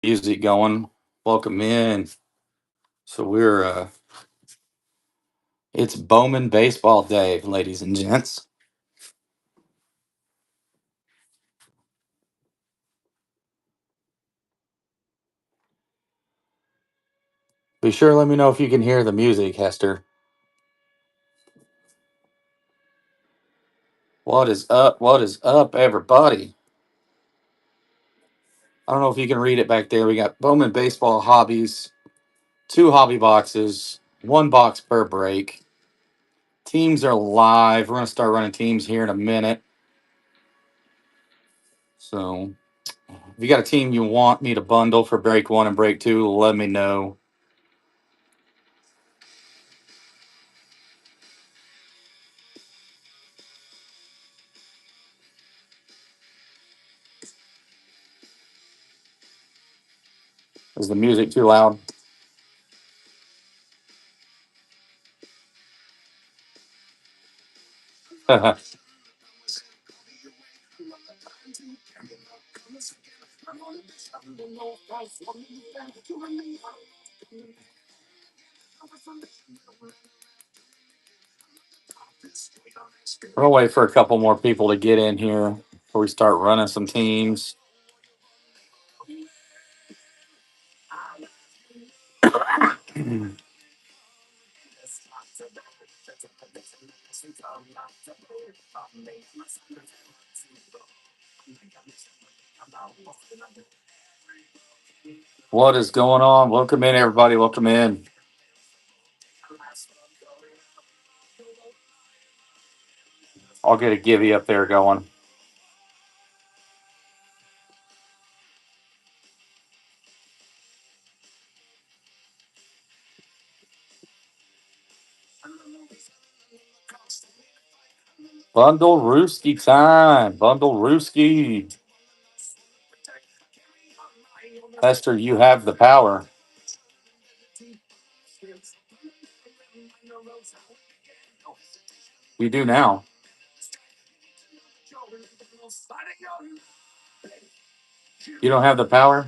Music going. Welcome in. So it's Bowman Baseball Day, ladies and gents. Be sure to let me know if you can hear the music, Hester. What is up? What is up, everybody? I don't know if you can read it back there. We got Bowman Baseball Hobbies, two hobby boxes, one box per break. Teams are live. We're going to start running teams here in a minute. So if you got a team you want me to bundle for break one and break two, let me know. Is the music too loud? We'll wait for a couple more people to get in here before we start running some teams. What is going on? Welcome in, everybody. Welcome in. I'll get a Gibby up there going. Bundle Rooski time. Bundle Rooski. Hester, you have the power. You do now. You don't have the power?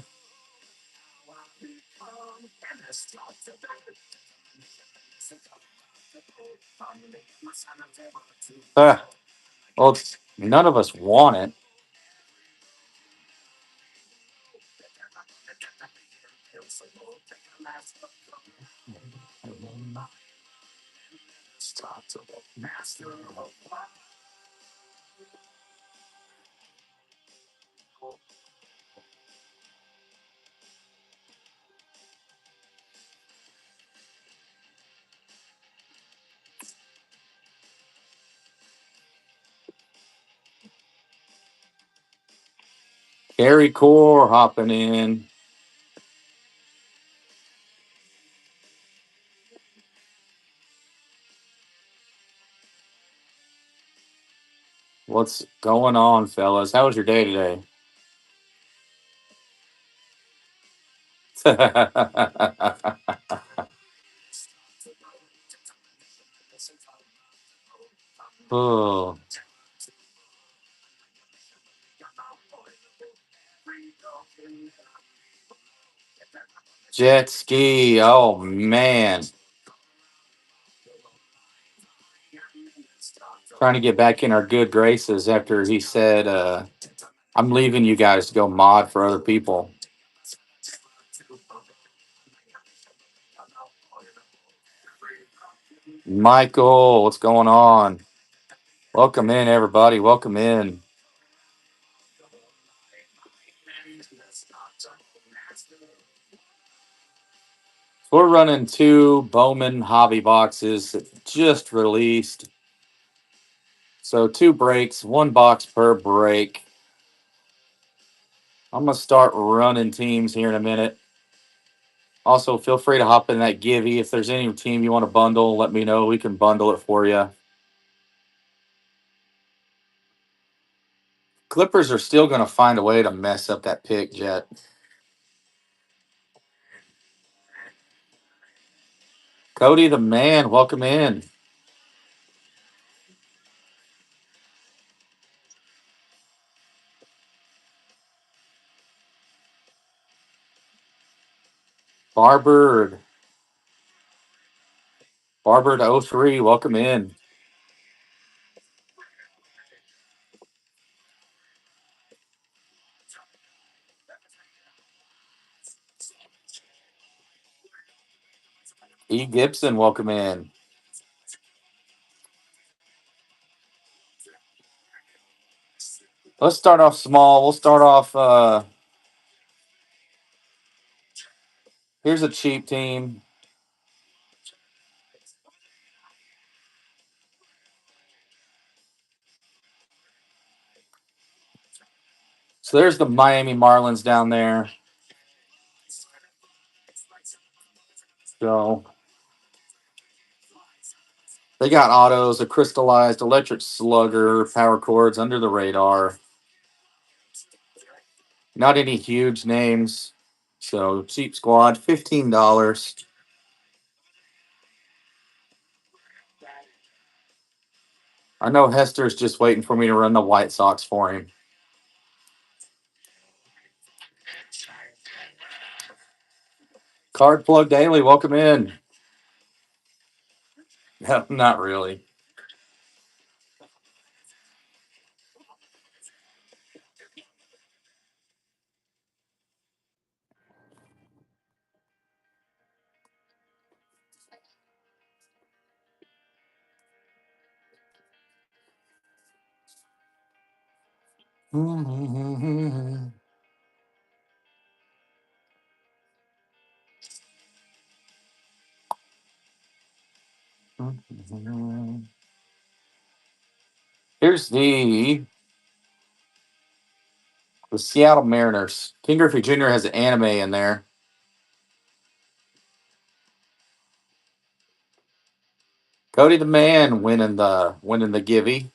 Well, none of us want it. Gary Core hopping in. What's going on, fellas? How was your day today? Oh, jet ski. Oh, man. Trying to get back in our good graces after he said, I'm leaving you guys to go mod for other people. Michael, what's going on? Welcome in, everybody. Welcome in. We're running two Bowman hobby boxes that just released. So two breaks, one box per break. I'm going to start running teams here in a minute. Also, feel free to hop in that Givey. If there's any team you want to bundle, let me know. We can bundle it for you. Clippers are still going to find a way to mess up that pick, Jet. Cody the man, welcome in. Barbird. Barbird 03, welcome in. E. Gibson, welcome in. Let's start off small. We'll start off. Here's a cheap team. So there's the Miami Marlins down there. So they got autos, a crystallized electric slugger, power cords under the radar. Not any huge names. So cheap squad, $15. I know Hester's just waiting for me to run the White Sox for him. Card Plug Daily, welcome in. No, not really. Here's the Seattle Mariners. King Griffey Jr. has an anime in there. Cody the Man winning the Givey.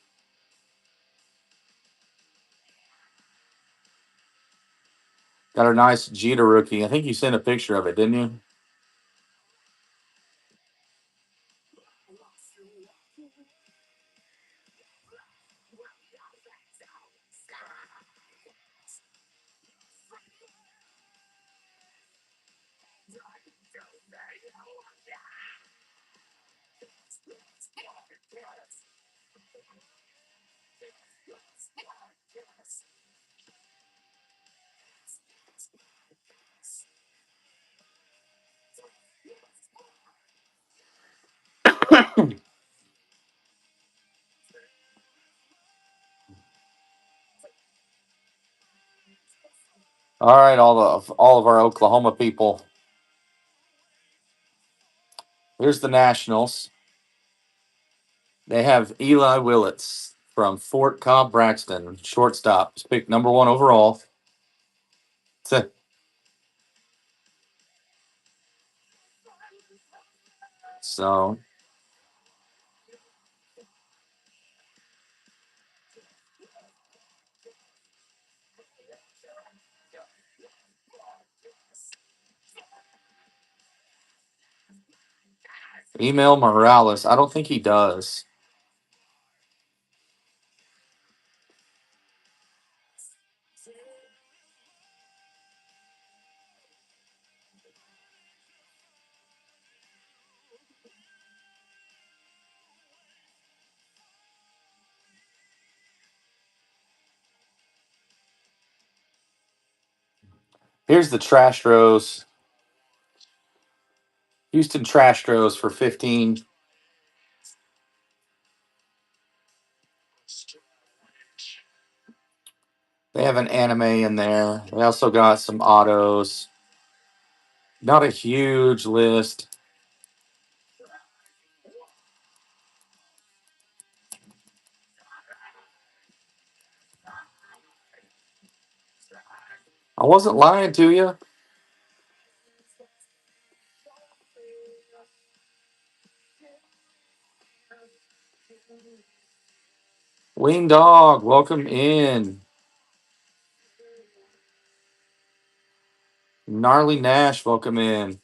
Got a nice Jeter rookie. I think you sent a picture of it, didn't you? All right, all of our Oklahoma people. Here's the Nationals. They have Eli Willits from Fort Cobb Braxton, shortstop. He's picked number 1 overall. So email Morales. I don't think he does. Here's the Trastros. Houston Trastros for 15. They have an anime in there. They also got some autos. Not a huge list. I wasn't lying to you. Wing Dog, welcome in. Gnarly Nash, welcome in. If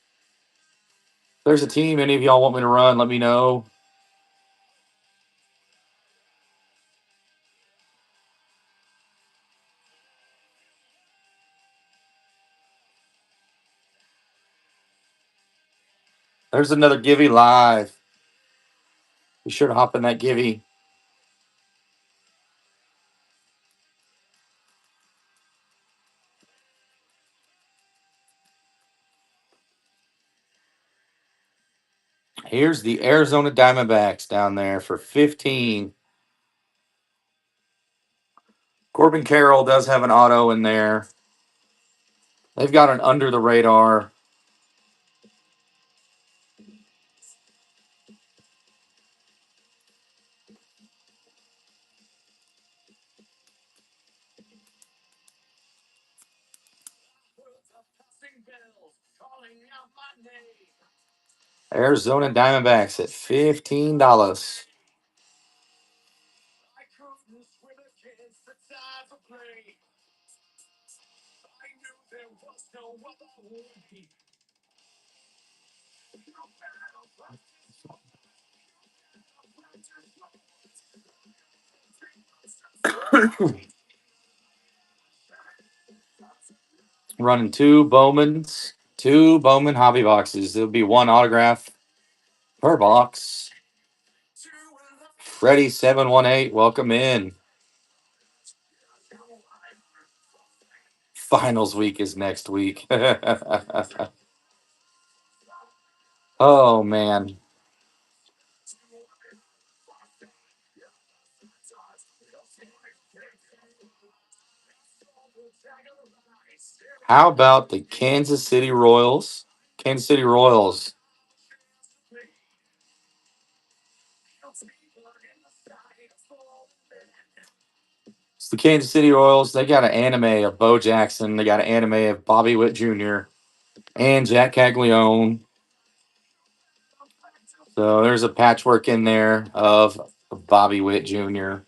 there's a team any of y'all want me to run, let me know. There's another Givey live. Be sure to hop in that Givey. Here's the Arizona Diamondbacks down there for 15. Corbin Carroll does have an auto in there. They've got an under the radar. Arizona Diamondbacks at $15. Running two Bowman hobby boxes. There'll be one autograph per box. Freddie718, welcome in. Finals week is next week. Oh, man. How about the Kansas City Royals? Kansas City Royals. It's the Kansas City Royals. They got an anime of Bo Jackson. They got an anime of Bobby Witt Jr. and Jack Caglione. So there's a patchwork in there of Bobby Witt Jr.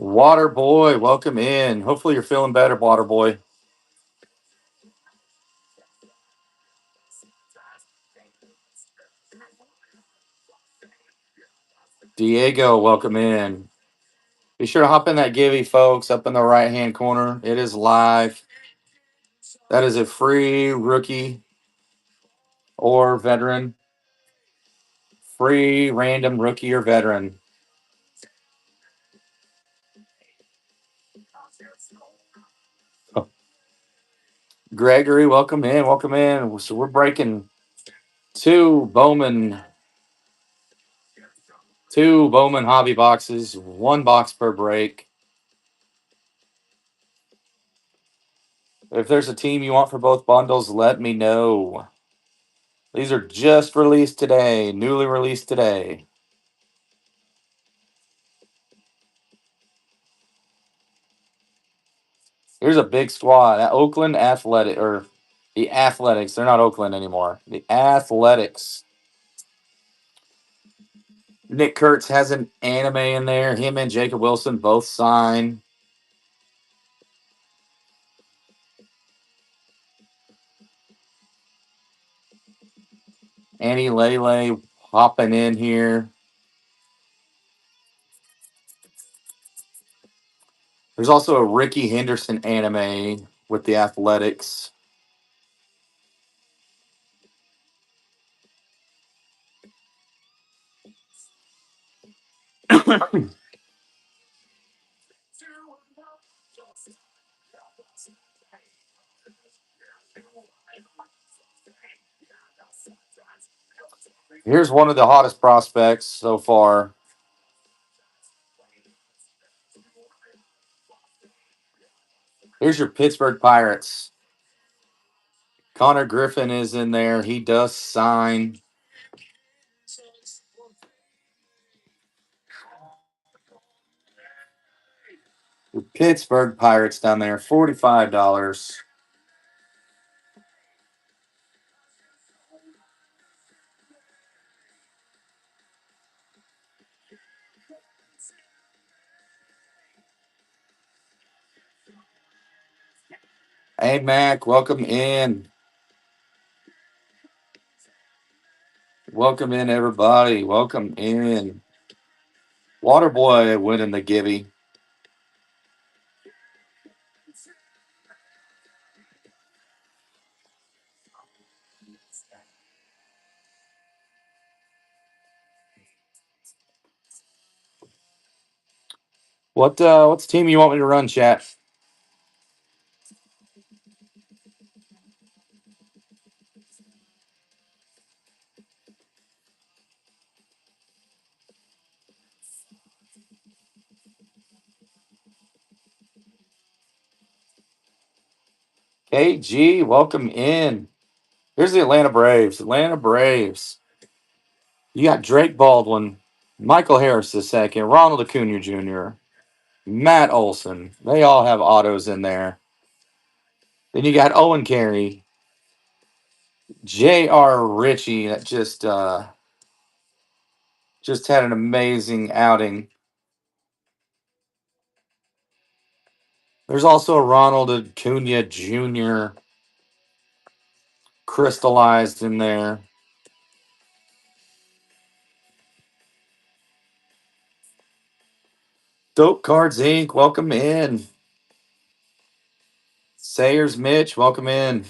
Water Boy, welcome in. Hopefully you're feeling better, Water Boy. Diego, welcome in. Be sure to hop in that Givey, folks, up in the right hand corner. It is live. That is a free rookie or veteran. Free random rookie or veteran. Gregory, welcome in. Welcome in. So we're breaking two Bowman hobby boxes, one box per break. If there's a team you want for both bundles, let me know. These are just released today, newly released today. Here's a big squad. Oakland Athletic, or the Athletics. They're not Oakland anymore. The Athletics. Nick Kurtz has an anime in there. Him and Jacob Wilson both sign. Annie Lele hopping in here. There's also a Ricky Henderson anime with the Athletics. Here's one of the hottest prospects so far. Here's your Pittsburgh Pirates. Connor Griffin is in there. He does sign. The Pittsburgh Pirates down there, $45. Hey, Mac, welcome in. Welcome in, everybody. Welcome in. Waterboy winning the Gibby. What's the team you want me to run, chat? KG, welcome in. Here's the Atlanta Braves. Atlanta Braves. You got Drake Baldwin, Michael Harris the second, Ronald Acuna Jr., Matt Olson. They all have autos in there. Then you got Owen Carey, J.R. Ritchie that just had an amazing outing. There's also a Ronald Acuna Jr. crystallized in there. Dope Cards Inc. Welcome in. Sayers Mitch, welcome in.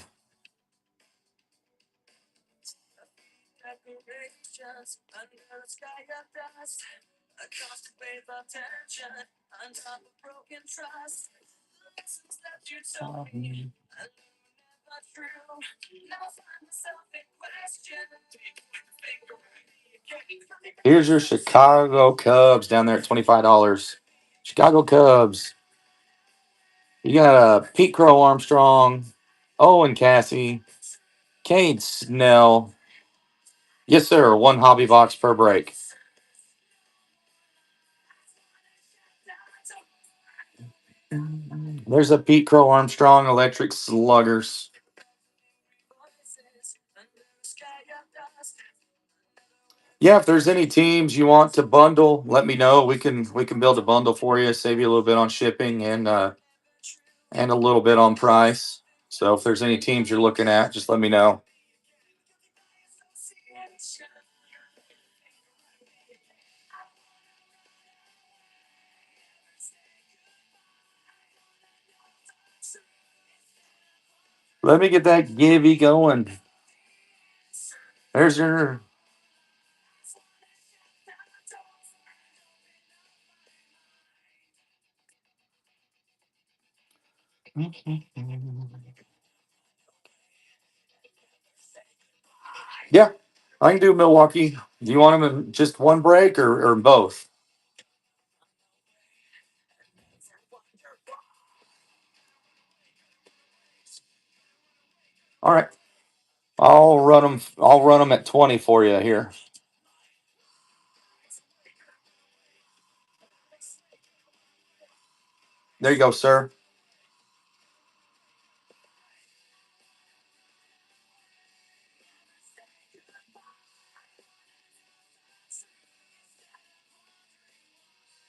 Here's your Chicago Cubs down there at $25. Chicago Cubs. You got Pete Crow Armstrong, Owen Cassie, Cade Snell. Yes, sir. One hobby box per break. There's a Pete Crow Armstrong Electric Sluggers. Yeah, if there's any teams you want to bundle, let me know. We can build a bundle for you, save you a little bit on shipping and a little bit on price. So if there's any teams you're looking at, just let me know. Let me get that Gibby going. There's your. Yeah, I can do Milwaukee. Do you want them in just one break or both? All right, I'll run them. I'll run them at 20 for you here. There you go, sir.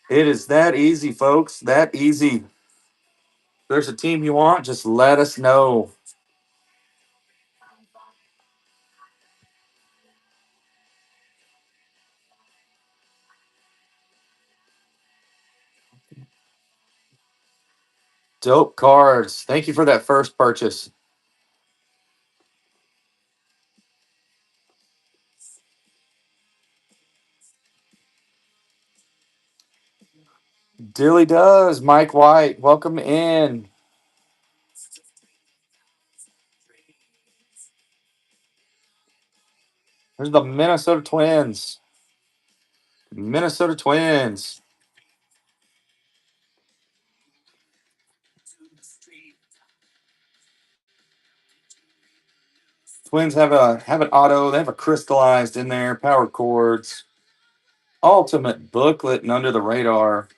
It is that easy, folks. That easy. If there's a team you want, just let us know. Dope cards. Thank you for that first purchase. Dilly does. Mike White, welcome in. There's the Minnesota Twins. Minnesota Twins. Twins have an auto. They have a crystallized in there. Power chords. Ultimate booklet and under the radar.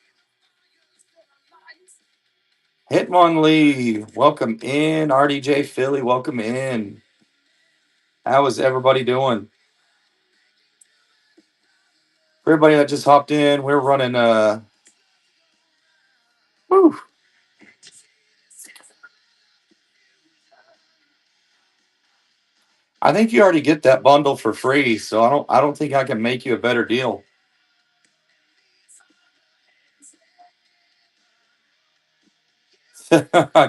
Hitmonlee, welcome in. RDJ Philly, welcome in. How is everybody doing? For everybody that just hopped in, we're running whew, I think you already get that bundle for free, so I don't think I can make you a better deal.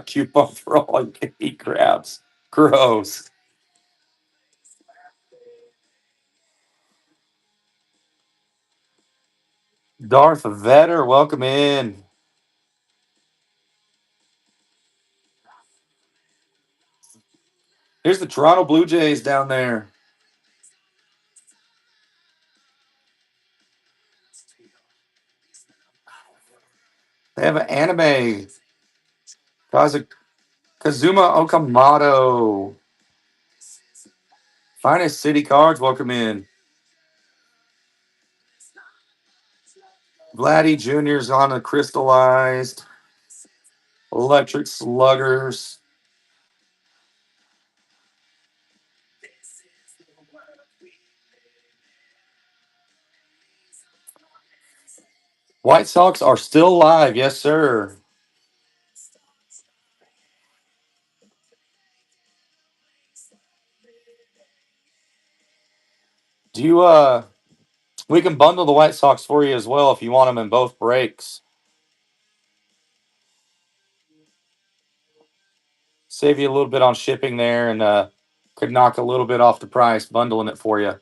Coupon for all you can eat crabs. Gross. Darth Vader, welcome in. Here's the Toronto Blue Jays down there. They have an anime. Kazuma Okamoto. Finest City Cards, welcome in. Vladdy Jr.'s on a crystallized. Electric Sluggers. White Sox are still live, yes, sir. Do you we can bundle the White Sox for you as well if you want them in both breaks. Save you a little bit on shipping there and could knock a little bit off the price bundling it for you.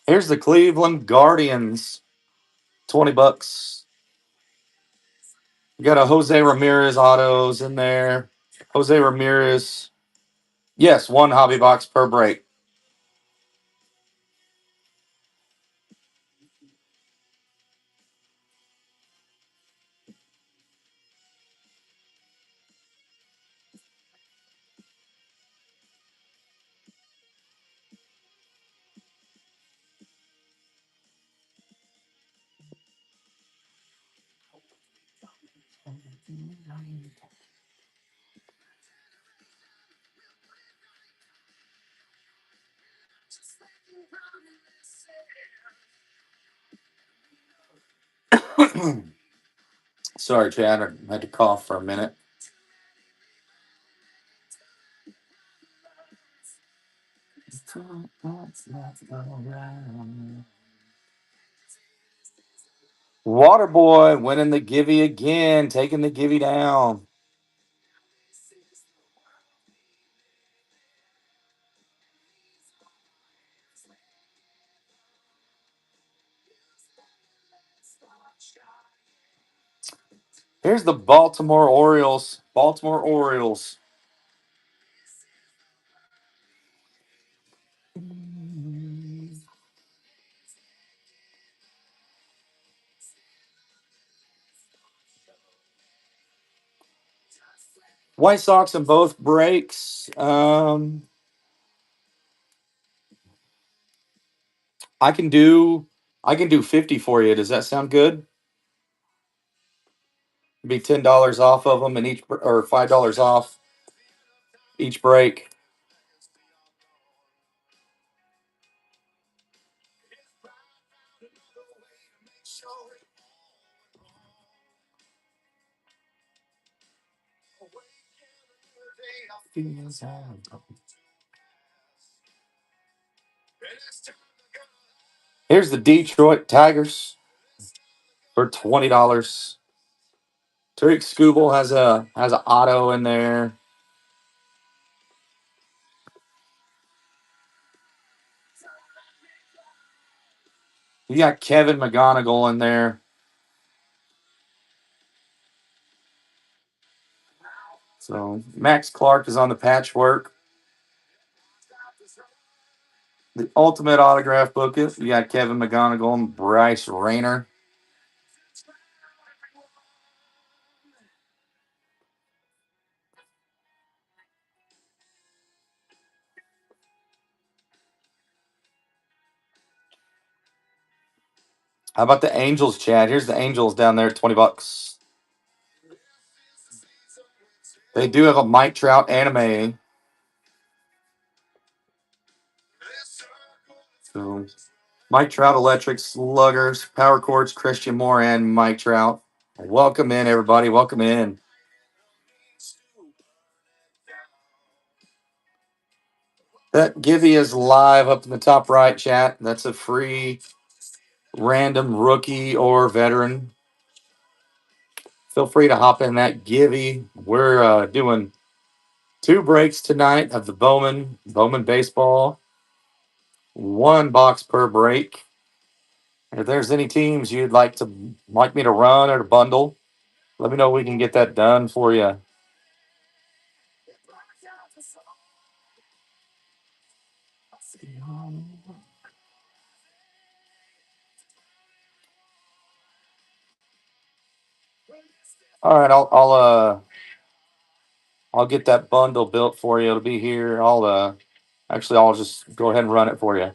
Here's the Cleveland Guardians. $20. You got a Jose Ramirez autos in there. Jose Ramirez. Yes, one hobby box per break. Sorry, Chad. I had to cough for a minute. Waterboy winning the Givey again, taking the Givey down. Here's the Baltimore Orioles. Baltimore Orioles. White Sox in both breaks. I can do 50 for you. Does that sound good? Be $10 off of them in each or $5 off each break. Here's the Detroit Tigers for $20. Tariq Skubal has an auto in there. You got Kevin McGonigal in there. So Max Clark is on the patchwork. The ultimate autograph book is you got Kevin McGonigal and Bryce Rayner. How about the Angels, Chad? Here's the Angels down there at $20. They do have a Mike Trout anime. So Mike Trout, Electric Sluggers, Power Chords, Christian Moore, and Mike Trout. Welcome in, everybody. Welcome in. That Givey is live up in the top right chat. That's a free random rookie or veteran. Feel free to hop in that Givey. We're doing 2 breaks tonight of the Bowman baseball. 1 box per break. If there's any teams you'd like me to run or to bundle, let me know. We can get that done for you. All right, I'll get that bundle built for you. It'll be here. I'll just go ahead and run it for you.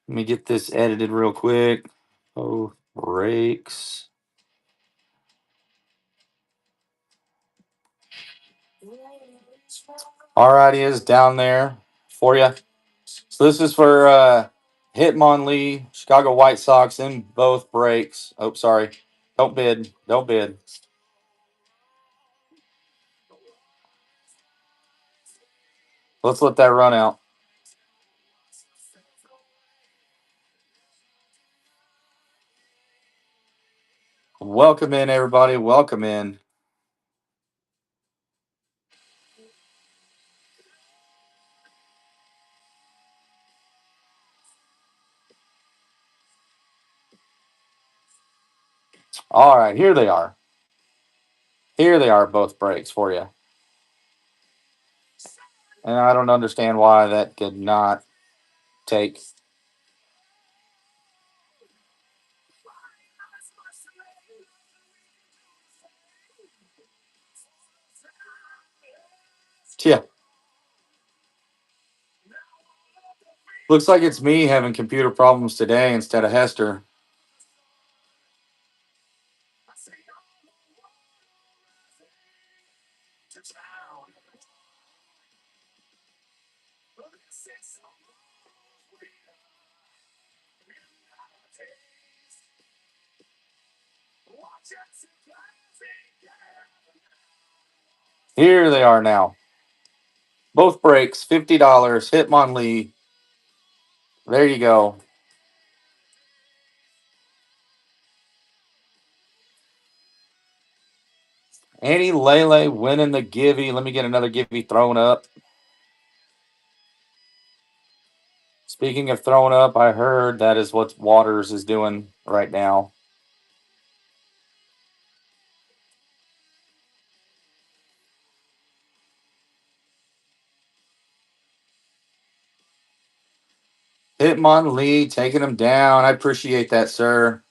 Let me get this edited real quick. Oh, breaks. Alrighty, is down there for you. So this is for Hitmonlee, Chicago White Sox in both breaks. Oh, sorry. Don't bid. Don't bid. Let's let that run out. Welcome in, everybody. Welcome in. All right, here they are. Here they are, both breaks for you. And I don't understand why that did not take. Yeah. Looks like it's me having computer problems today instead of Hester. Here they are now. Both breaks, $50. Hitmonlee. There you go. Annie Lele winning the Givey. Let me get another Givey thrown up. Speaking of throwing up, I heard that is what Waters is doing right now. Hitmonlee taking him down. I appreciate that, sir.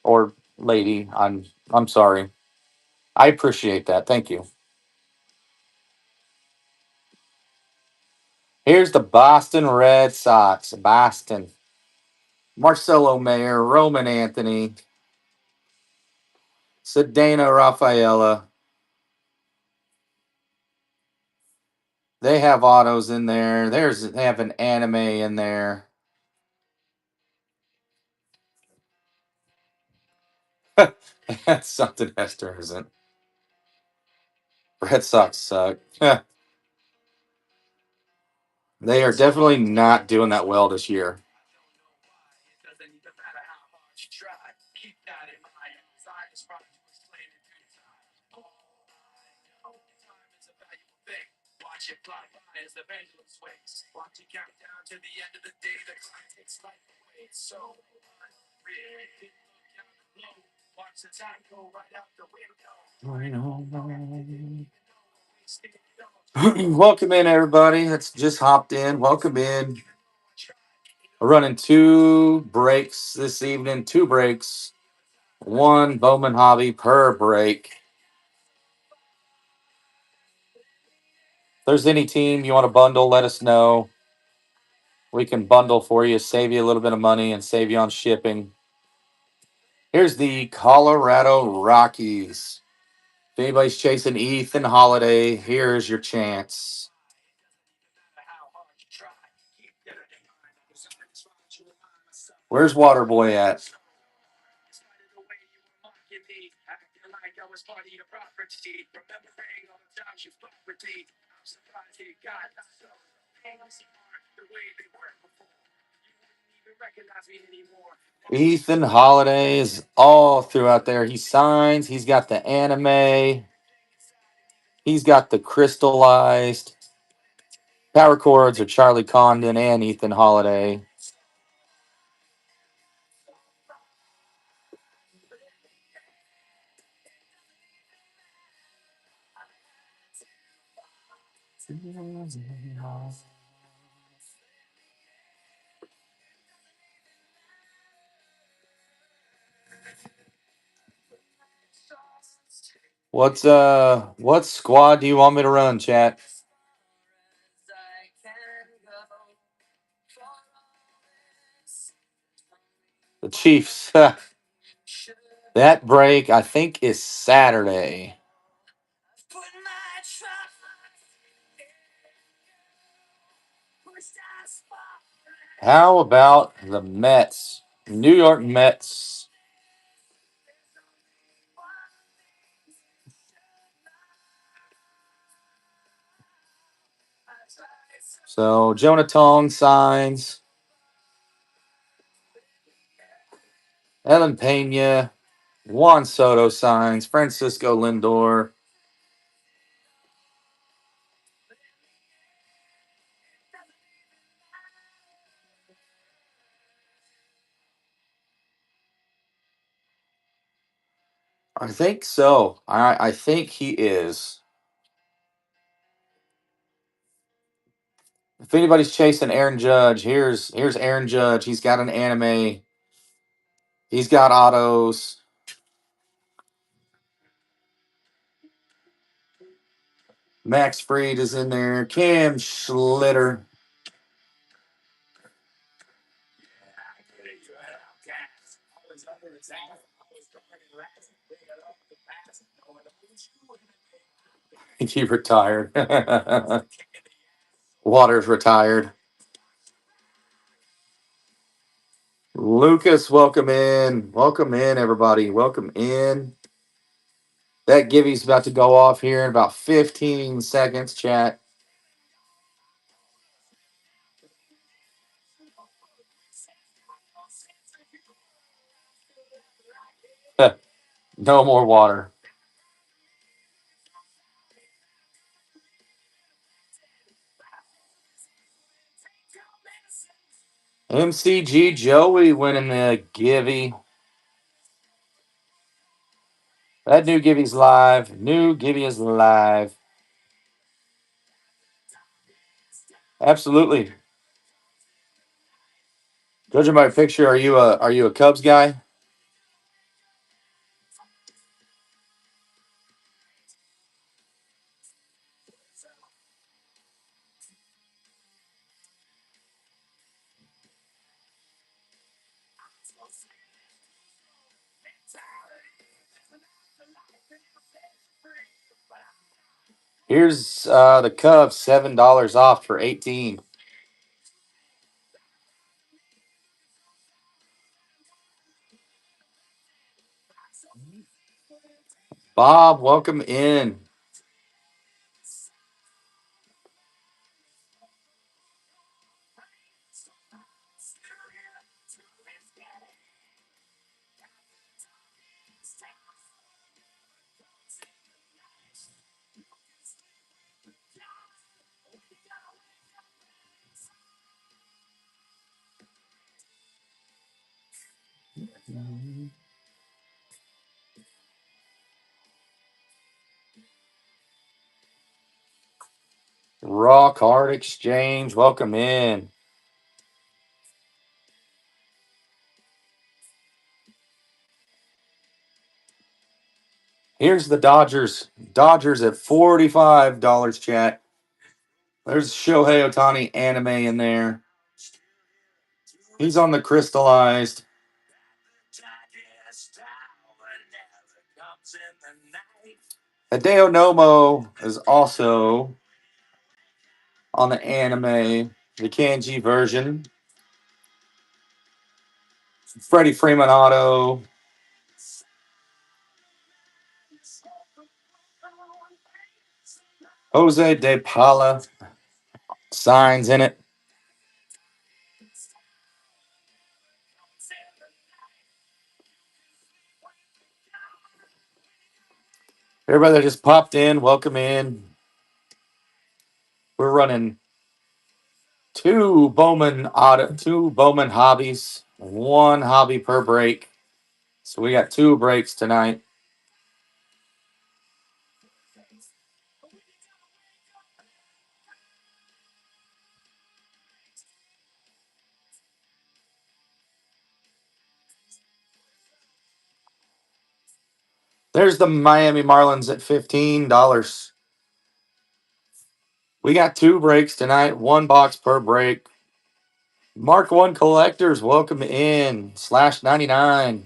Or lady. I'm sorry. I appreciate that. Thank you. Here's the Boston Red Sox. Boston. Marcelo Mayer, Roman Anthony, Sedana Rafaela. They have autos in there. They have an anime in there. That's something Hester isn't. Red Sox suck. They are definitely not doing that well this year. Welcome in, everybody. That's just hopped in. Welcome in. We're running 2 breaks this evening. 2 breaks. 1 Bowman hobby per break. If there's any team you want to bundle, let us know. We can bundle for you, save you a little bit of money, and save you on shipping. Here's the Colorado Rockies. If anybody's chasing Ethan Holiday, here's your chance. Where's Waterboy at? Ethan Holiday is all throughout there. He signs. He's got the anime. He's got the crystallized. Power chords are Charlie Condon and Ethan Holiday. What squad do you want me to run, chat? The Chiefs. That break, I think, is Saturday. How about the Mets? New York Mets. So Jonah Tong signs. Evan Pena. Juan Soto signs. Francisco Lindor. I think so. I think he is. If anybody's chasing Aaron Judge, here's Aaron Judge. He's got an anime. He's got autos. Max Fried is in there. Cam Schlitter. He retired. Waters retired. Lucas, welcome in. Welcome in, everybody. Welcome in. That Gibby's about to go off here in about 15 seconds, chat. No more water. MCG Joey winning the Gibby. That new Gibby's live. New Gibby is live. Absolutely. Judging by picture, are you a Cubs guy? Here's the Cubs, $7 off for 18. Bob, welcome in. Raw Card Exchange, welcome in. Here's the Dodgers. Dodgers at $45, chat. There's Shohei Otani anime in there. He's on the crystallized. Hideo Nomo is also on the anime, the Kanji version. Freddie Freeman auto. Jose De Paula signs in it. Everybody that just popped in, welcome in. We're running two Bowman hobbies, one hobby per break. So we got two breaks tonight. There's the Miami Marlins at $15. We got two breaks tonight, one box per break. Mark One collectors, welcome in. /99.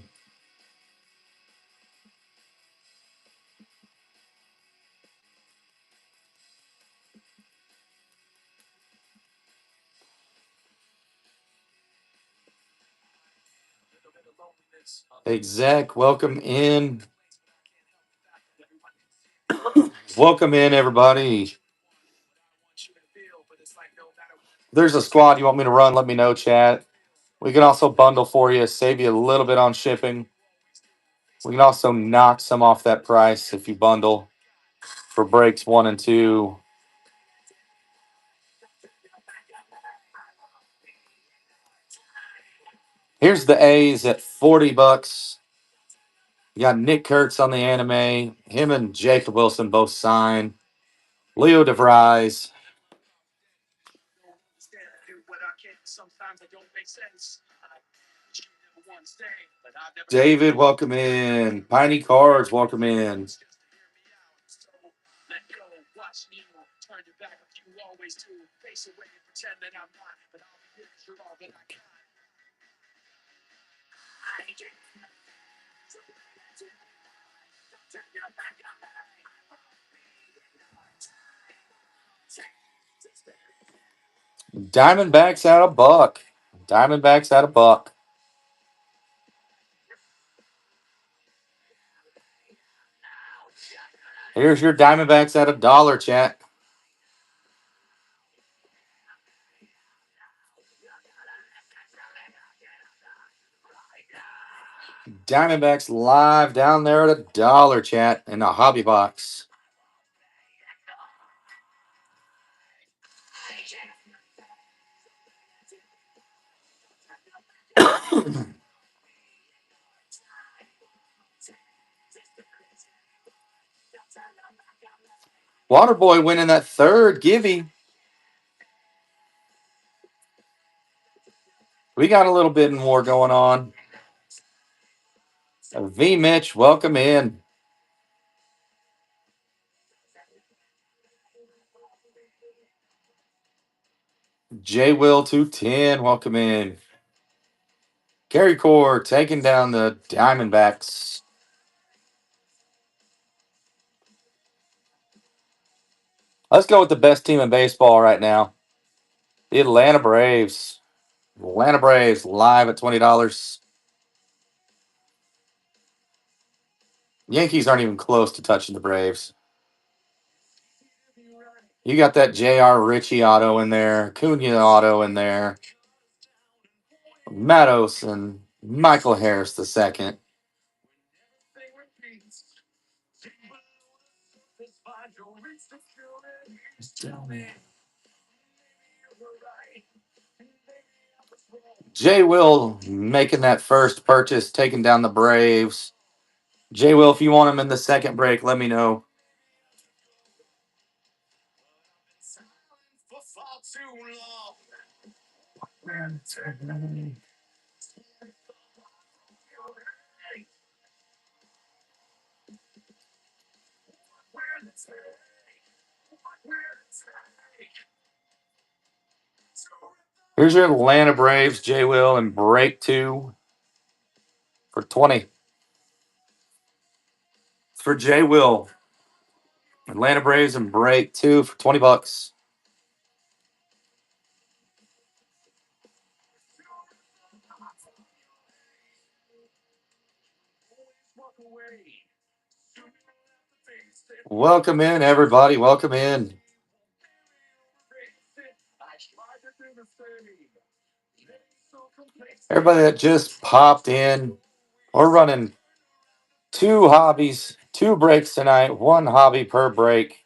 Exec, welcome in. Welcome in, everybody. If there's a squad you want me to run, let me know, chat. We can also bundle for you, save you a little bit on shipping. We can also knock some off that price if you bundle for breaks 1 and 2. Here's the A's at $40. You got Nick Kurtz on the anime. Him and Jacob Wilson both signed. Leo DeVries. David, welcome in. Piney Cards, welcome in. Diamondbacks out a buck. Diamondbacks out a buck. Here's your Diamondbacks at $1, chat. Diamondbacks live down there at $1, chat, in a hobby box. Waterboy winning that third givey. We got a little bit more going on. V Mitch, welcome in. J Will 210, welcome in. Gary Core taking down the Diamondbacks. Let's go with the best team in baseball right now. The Atlanta Braves. Atlanta Braves live at $20. Yankees aren't even close to touching the Braves. You got that J.R. Ritchie auto in there, Cunha auto in there, Matos and Michael Harris the second. Jay Will making that first purchase, taking down the Braves. Jay Will, if you want him in the second break, let me know. Here's your Atlanta Braves, Jay Will, and break 2 for 20. For Jay Will. Atlanta Braves and break 2 for $20. Welcome in, everybody. Welcome in. Everybody that just popped in, we're running 2 hobbies, 2 breaks tonight, 1 hobby per break.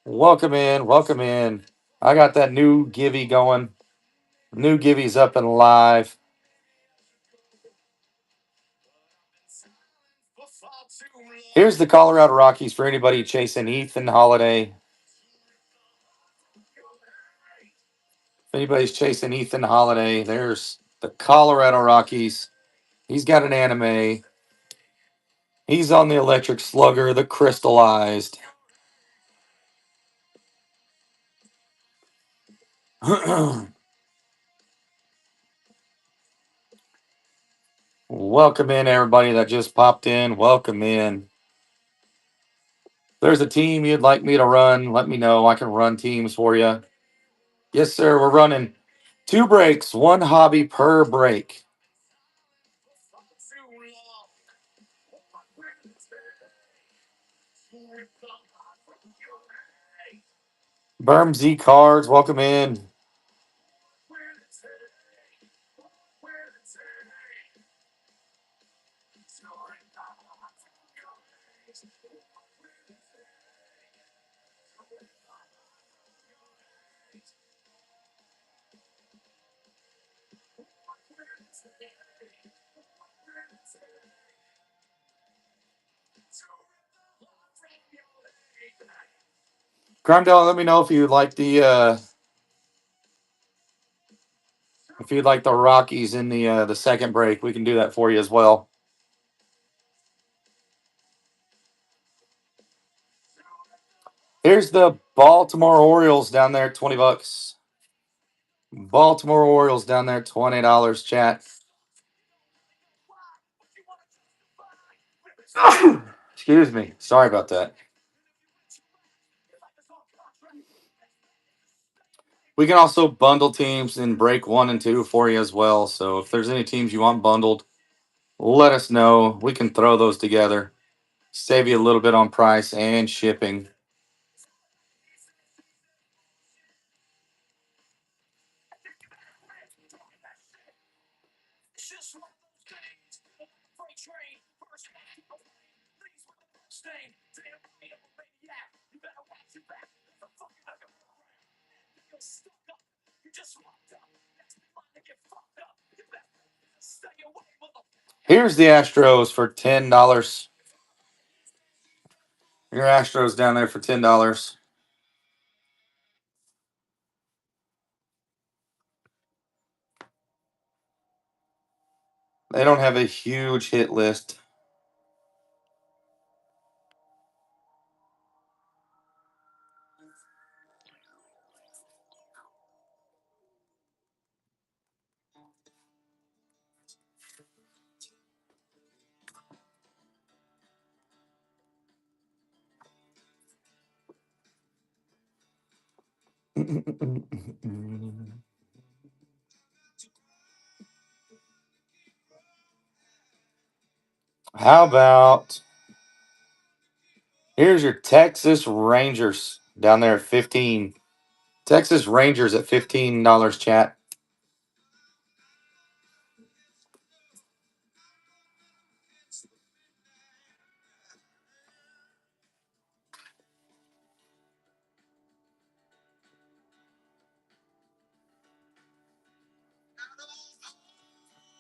Welcome in. Welcome in. I got that new Givy going. New Givy's up and live. Here's the Colorado Rockies for anybody chasing Ethan Holiday. If anybody's chasing Ethan Holiday, there's the Colorado Rockies. He's got an anime. He's on the electric slugger, the crystallized. Welcome in, everybody that just popped in. Welcome in. If there's a team you'd like me to run, let me know. I can run teams for you. Yes, sir. We're running 2 breaks, 1 hobby per break. Berm Z Cards, welcome in. Cromdale, let me know if you'd like the Rockies in the second break. We can do that for you as well. Here's the Baltimore Orioles down there, $20. Baltimore Orioles down there, $20. Chat. Excuse me. Sorry about that. We can also bundle teams in break 1 and 2 for you as well. So if there's any teams you want bundled, let us know. We can throw those together. Save you a little bit on price and shipping. Here's the Astros for $10. Your Astros down there for $10. They don't have a huge hit list. How about here's your Texas Rangers down there at 15. Texas Rangers at $15, chat.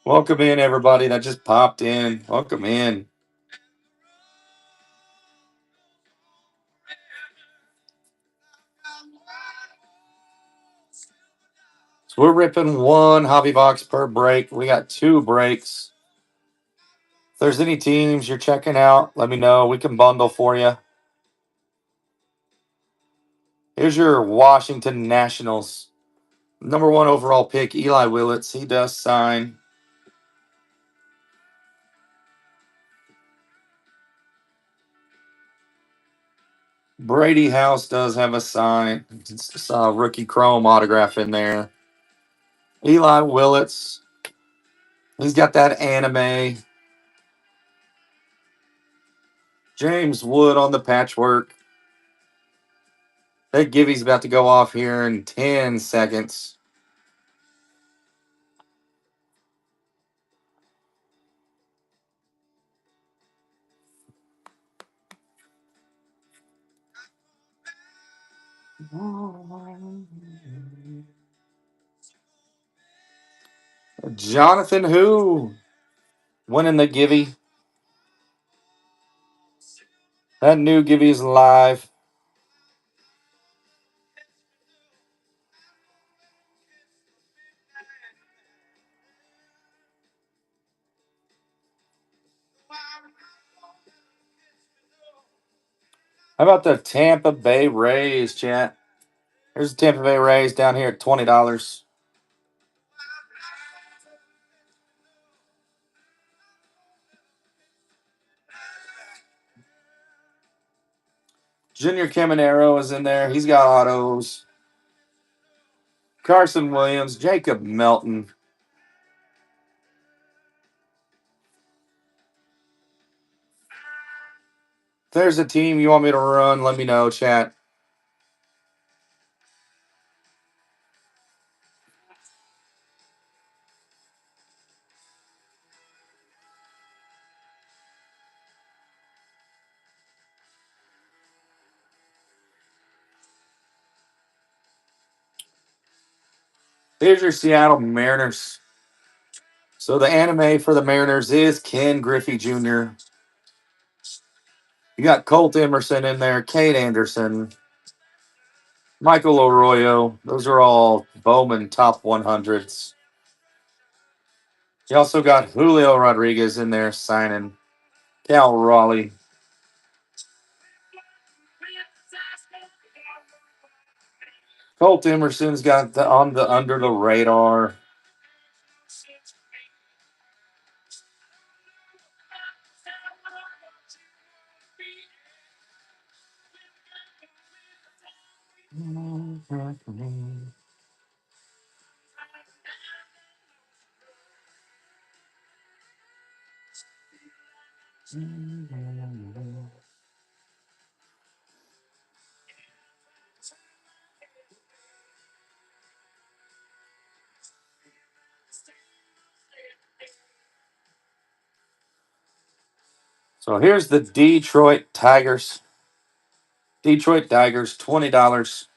Welcome in, everybody that just popped in. Welcome in. So we're ripping 1 hobby box per break. We got 2 breaks. If there's any teams you're checking out, let me know. We can bundle for you. Here's your Washington Nationals. Number 1 overall pick, Eli Willits. He does sign. Brady House does have a sign. It's a rookie chrome autograph in there. Eli Willits. He's got that anime. James Wood on the patchwork. That Gibby's about to go off here in 10 seconds. Jonathan Who winning the Gibby. That new Gibby's live. How about the Tampa Bay Rays, chat? Here's the Tampa Bay Rays down here at $20. Junior Caminero is in there. He's got autos. Carson Williams, Jacob Melton. If there's a team you want me to run, let me know, chat. Here's your Seattle Mariners. So the anime for the Mariners is Ken Griffey Jr. You got Colt Emerson in there, Kate Anderson, Michael Arroyo. Those are all Bowman top 100s. You also got Julio Rodriguez in there signing. Cal Raleigh. Colt Emerson's got the on the under the radar. So here's the Detroit Tigers. Detroit Tigers, $20.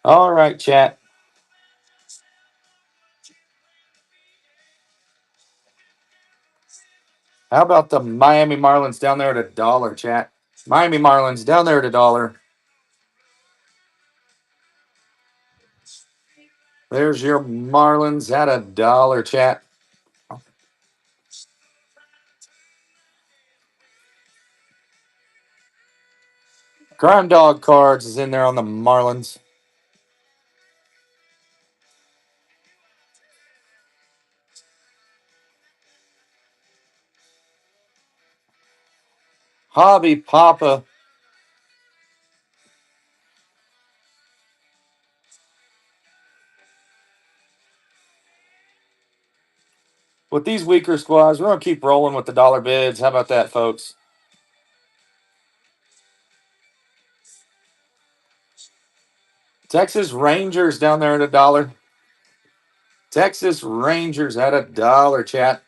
All right, chat. How about the Miami Marlins down there at $1, chat? Miami Marlins down there at $1. There's your Marlins at $1, chat. Crime Dog Cards is in there on the Marlins. Hobby Papa. With these weaker squads, we're going to keep rolling with the dollar bids. How about that, folks? Texas Rangers down there at $1. Texas Rangers at $1, chat.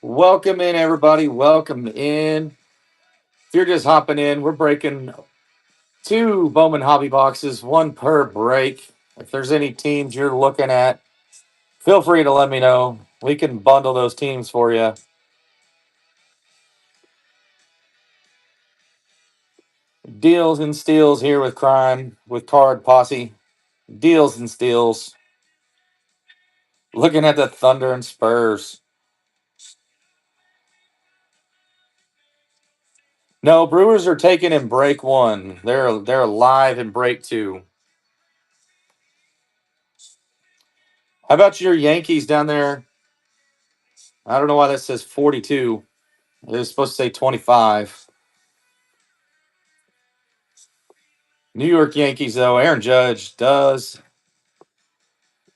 Welcome in, everybody. Welcome in. If you're just hopping in, we're breaking two Bowman Hobby Boxes, one per break. If there's any teams you're looking at, feel free to let me know. We can bundle those teams for you. Deals and steals here with Crime, with Card Posse. Deals and steals. Looking at the Thunder and Spurs. No, Brewers are taking in break one. They're live in break two. How about your Yankees down there? I don't know why that says 42. It was supposed to say 25. New York Yankees, though, Aaron Judge does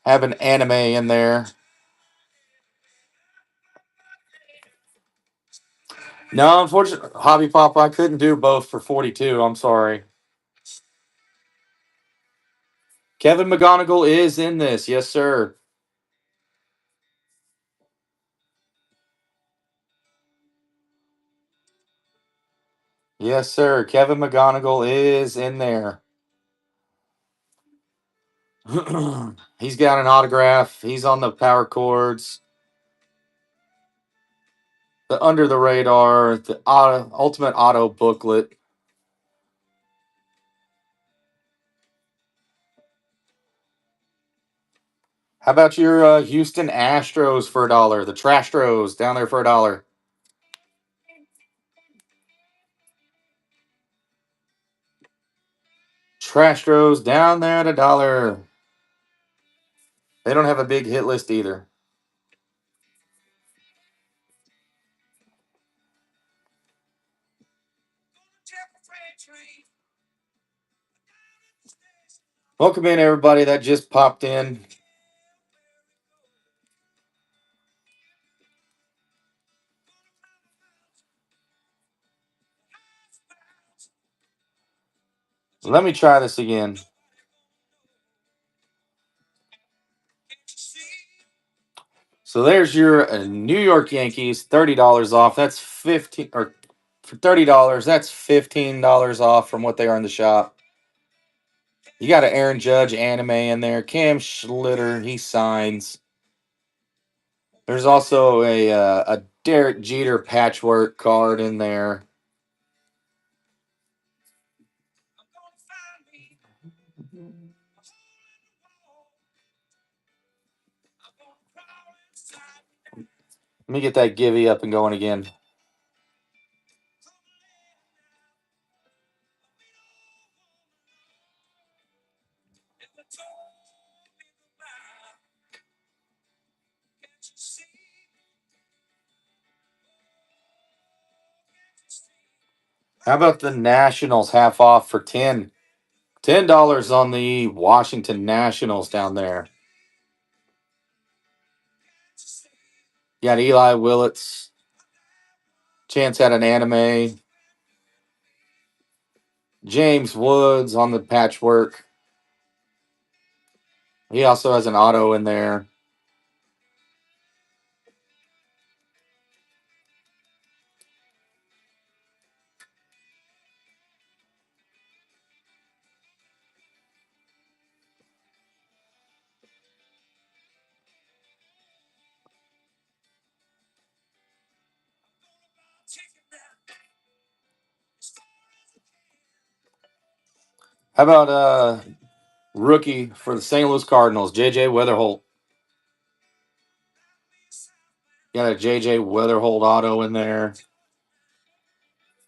have an anime in there. No, unfortunately, Hobby Pop, I couldn't do both for 42. I'm sorry. Kevin McGonigal is in this. Yes, sir. Yes, sir. Kevin McGonigal is in there. He's got an autograph. He's on the power chords. The Under the Radar, the Ultimate Auto booklet. How about your Houston Astros for $1? The Trastros down there for $1. Trastros down there at $1. They don't have a big hit list either. Welcome in, everybody that just popped in. Let me try this again. So there's your New York Yankees, $30 off. That's 15 or for $30, that's $15 off from what they are in the shop. You got an Aaron Judge anime in there. Cam Schlitter, he signs. There's also a Derek Jeter patchwork card in there. Let me get that Givey up and going again. How about the Nationals half off for 10? $10 on the Washington Nationals down there. You got Eli Willits. Chance had an anime. James Woods on the patchwork. He also has an auto in there. How about rookie for the St. Louis Cardinals, J.J. Weatherholt? Got a J.J. Weatherholt auto in there.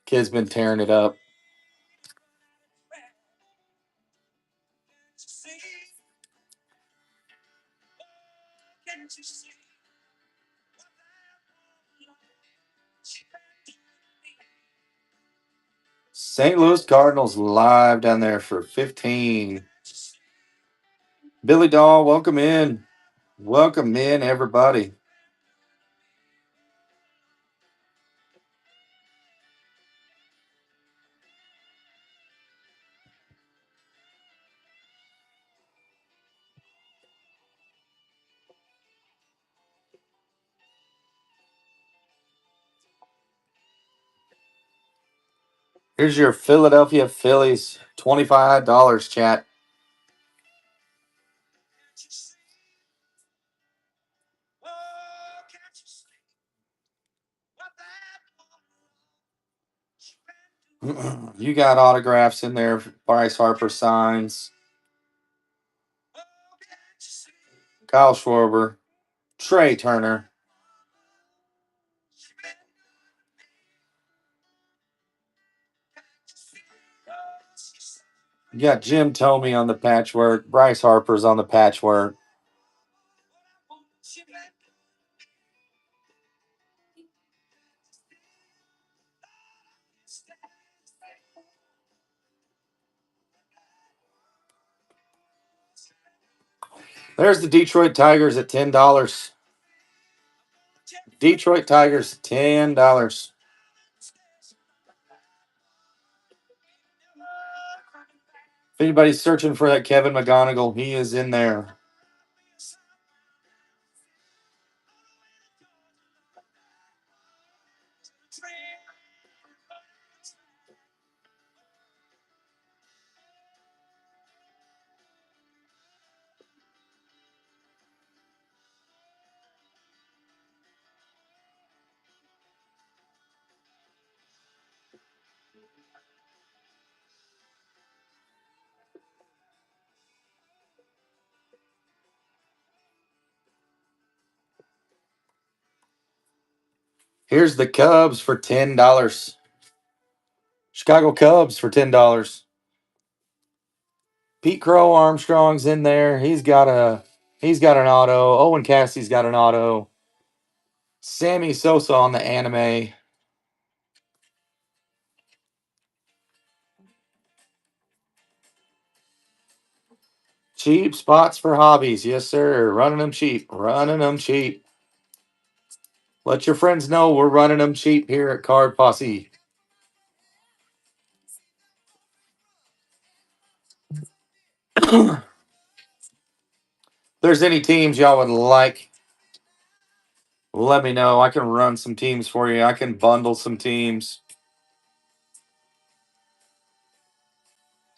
Kid's been tearing it up. St. Louis Cardinals live down there for 15. Billy Dahl, welcome in. Welcome in, everybody. Here's your Philadelphia Phillies, $25, chat. You got autographs in there. Bryce Harper signs. Kyle Schwarber. Trey Turner. You got Jim Tomey on the patchwork. Bryce Harper's on the patchwork. There's the Detroit Tigers at $10. Detroit Tigers, $10. If anybody's searching for that Kevin McGonigal, he is in there. Here's the Cubs for $10. Chicago Cubs for $10. Pete Crow Armstrong's in there. He's got an auto. Owen Cassie's got an auto. Sammy Sosa on the anime. Cheap spots for hobbies. Yes, sir. Running them cheap. Running them cheap. Let your friends know we're running them cheap here at Card Posse. If there's any teams y'all would like, let me know. I can run some teams for you. I can bundle some teams.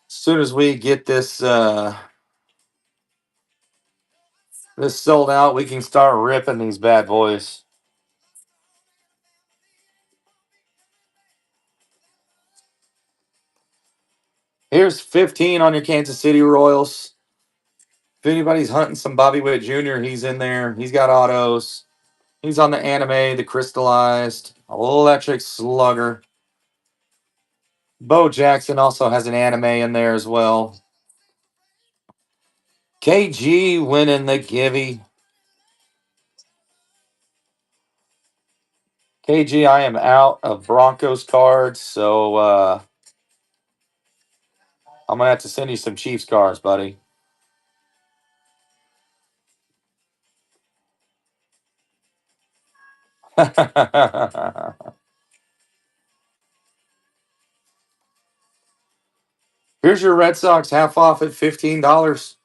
As soon as we get this sold out, we can start ripping these bad boys. Here's 15 on your Kansas City Royals. If anybody's hunting some Bobby Witt Jr., he's in there. He's got autos. He's on the anime, the crystallized, electric slugger. Bo Jackson also has an anime in there as well. KG winning the Givey. KG, I am out of Broncos cards, so I'm going to have to send you some Chiefs cards, buddy. Here's your Red Sox half off at $15.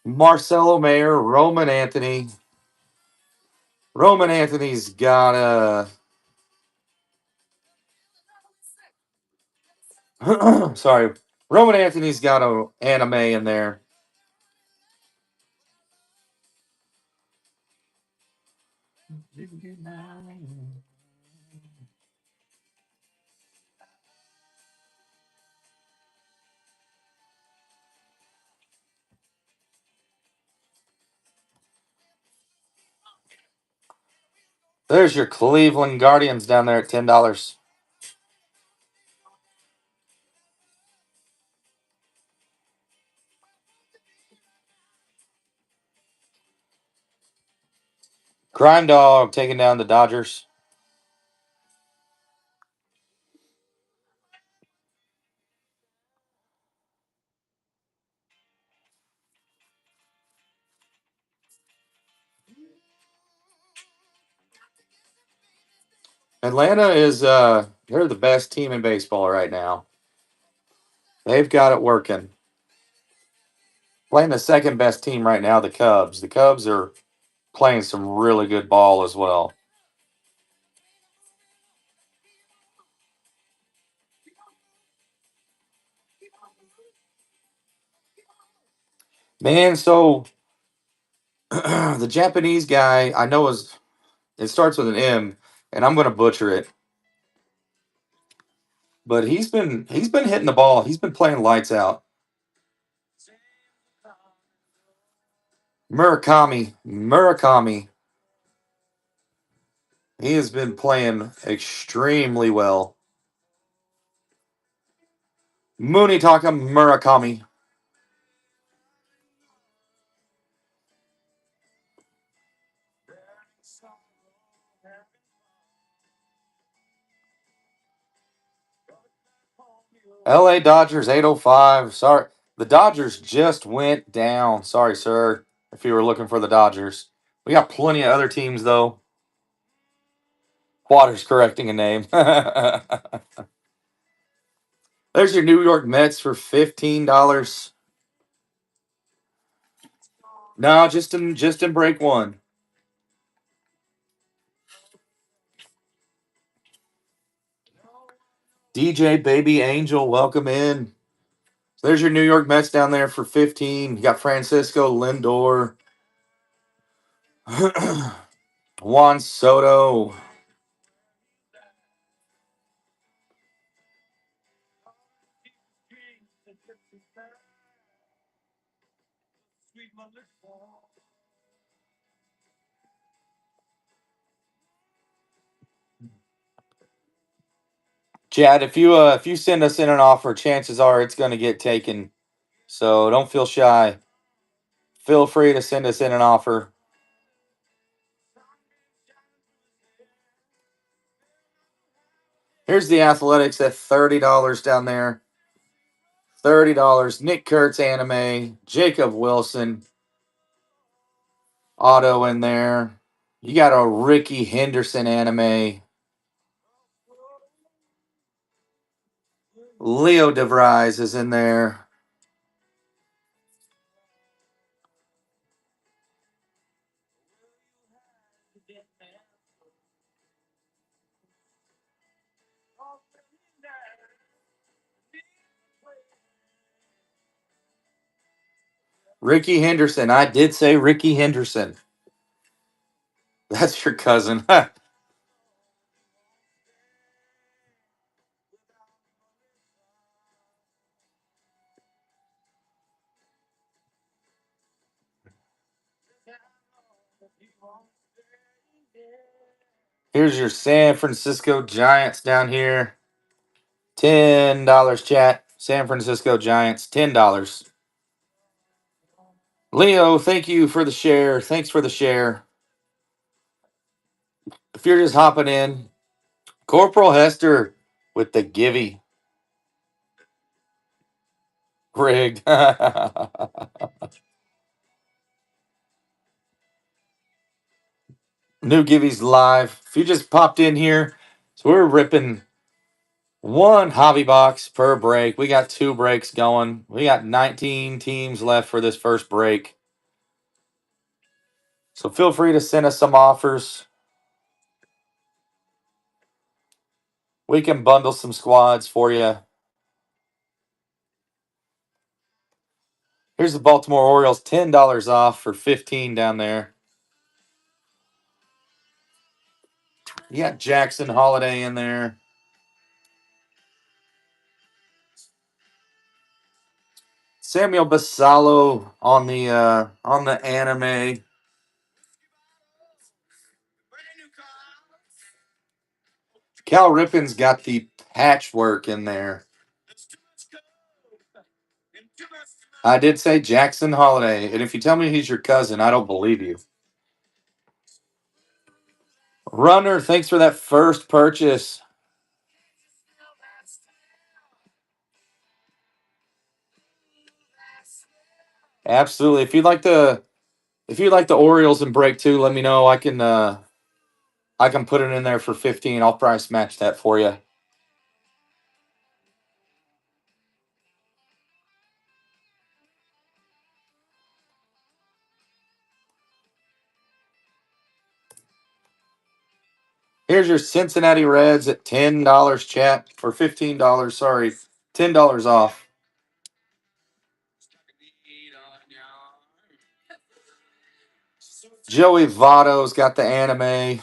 Marcelo Mayer, Roman Anthony. Roman Anthony's got a sorry. Roman Anthony's got a anime in there. There's your Cleveland Guardians down there at $10. Crime Dog taking down the Dodgers. Atlanta is they're the best team in baseball right now. They've got it working. Playing the second best team right now, the Cubs. The Cubs are playing some really good ball as well. Man, so the Japanese guy I know it starts with an M, and I'm gonna butcher it, but he's been hitting the ball. He's been playing lights out. Murakami. He has been playing extremely well. Munitaka Murakami. LA Dodgers 805. Sorry. The Dodgers just went down. Sorry, sir, if you were looking for the Dodgers. We got plenty of other teams, though. Waters correcting a name. There's your New York Mets for $15. No, just in break one. DJ Baby Angel, welcome in. There's your New York Mets down there for 15. You got Francisco Lindor, Juan Soto. Chad, if you send us in an offer, chances are it's going to get taken. So don't feel shy. Feel free to send us in an offer. Here's the Athletics at $30 down there. $30. Nick Kurtz anime, Jacob Wilson auto in there. You got a Ricky Henderson anime. Leo DeVries is in there. Ricky Henderson. I did say Ricky Henderson. That's your cousin. Here's your San Francisco Giants down here. $10, chat. San Francisco Giants, $10. Leo, thank you for the share. Thanks for the share. If you're just hopping in, Corporal Hester with the Givy. Rigged. New Givvy's live. If you just popped in here, so we're ripping one hobby box per break. We got 2 breaks going. We got 19 teams left for this first break. So feel free to send us some offers. We can bundle some squads for you. Here's the Baltimore Orioles, $10 off for 15 down there. You got Jackson Holiday in there. Samuel Basallo on the anime. Cal Ripken's got the patchwork in there. I did say Jackson Holiday, and if you tell me he's your cousin, I don't believe you. Runner, thanks for that first purchase. Absolutely. If you like the Orioles in break 2, let me know. I can put it in there for 15. I'll price match that for you. Here's your Cincinnati Reds at $10, chat, or $15. Sorry, $10 off. Joey Votto's got the anime.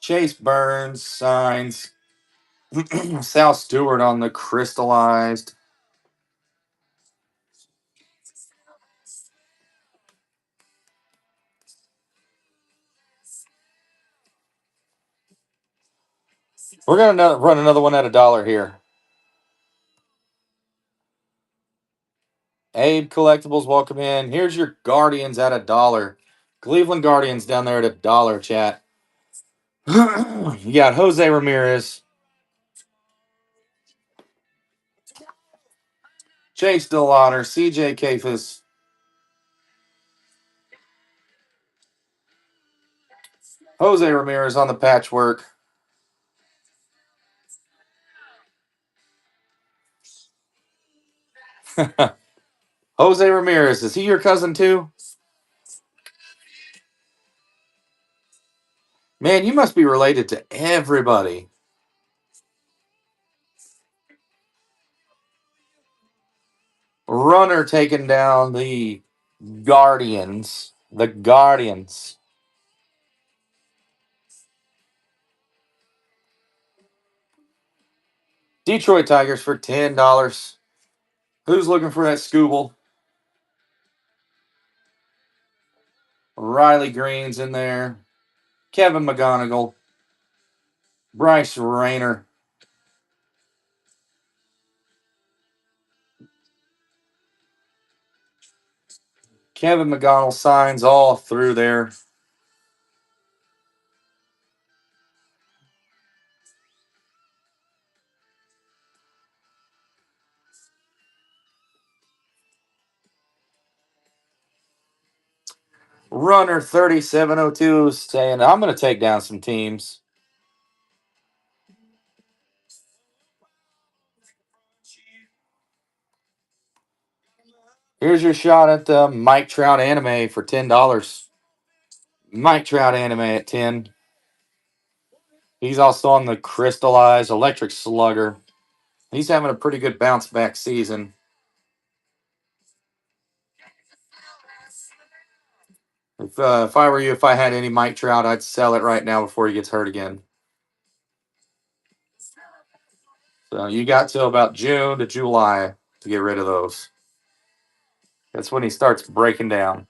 Chase Burns signs. Sal Stewart on the crystallized. We're gonna run another one at $1 here. Abe Collectibles, welcome in. Here's your Guardians at $1. Cleveland Guardians down there at $1, chat. You got Jose Ramirez, Chase Delauder, CJ Kafis, Jose Ramirez on the patchwork. Jose Ramirez, is he your cousin too? Man, you must be related to everybody. Runner taking down the Guardians. The Guardians. Detroit Tigers for $10. Who's looking for that Scooble? Riley Green's in there. Kevin McGonigal. Bryce Rayner. Kevin McGonigal signs all through there. Runner 3702 saying, I'm going to take down some teams. Here's your shot at the Mike Trout anime for $10. Mike Trout anime at 10. He's also on the crystallized electric slugger. He's having a pretty good bounce back season. If I were you, if I had any Mike Trout, I'd sell it right now before he gets hurt again. So you got till about June to July to get rid of those. That's when he starts breaking down.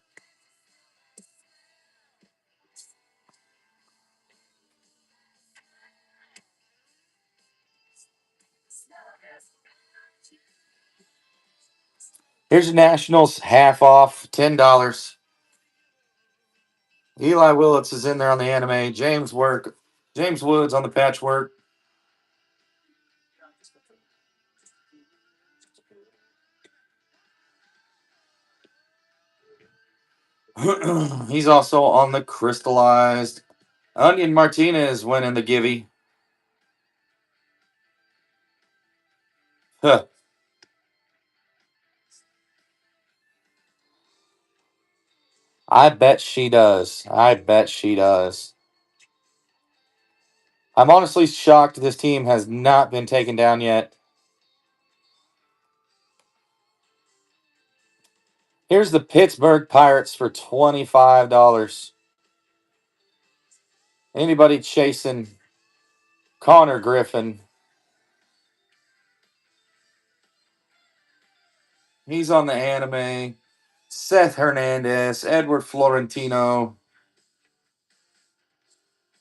Here's your Nationals half off, $10. Eli Willits is in there on the anime. James Woods on the patchwork. He's also on the crystallized. Onion Martinez winning the Givey. Huh. I bet she does. I bet she does. I'm honestly shocked this team has not been taken down yet. Here's the Pittsburgh Pirates for $25. Anybody chasing Connor Griffin? He's on the anime. Seth Hernandez, Edward Florentino.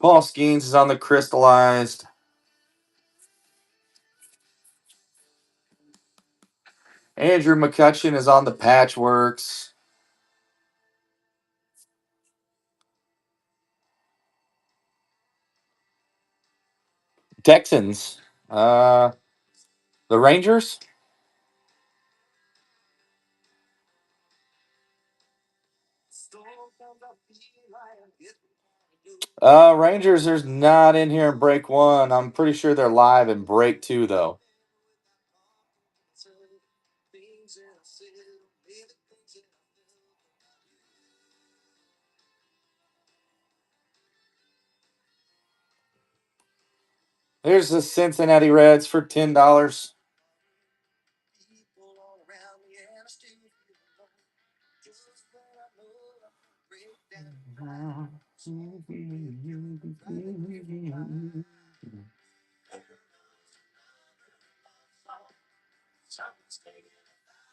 Paul Skeens is on the crystallized. Andrew McCutcheon is on the patchworks. Texans. The Rangers. Rangers are not in here in break one. I'm pretty sure they're live in break two, though. There's the Cincinnati Reds for $10.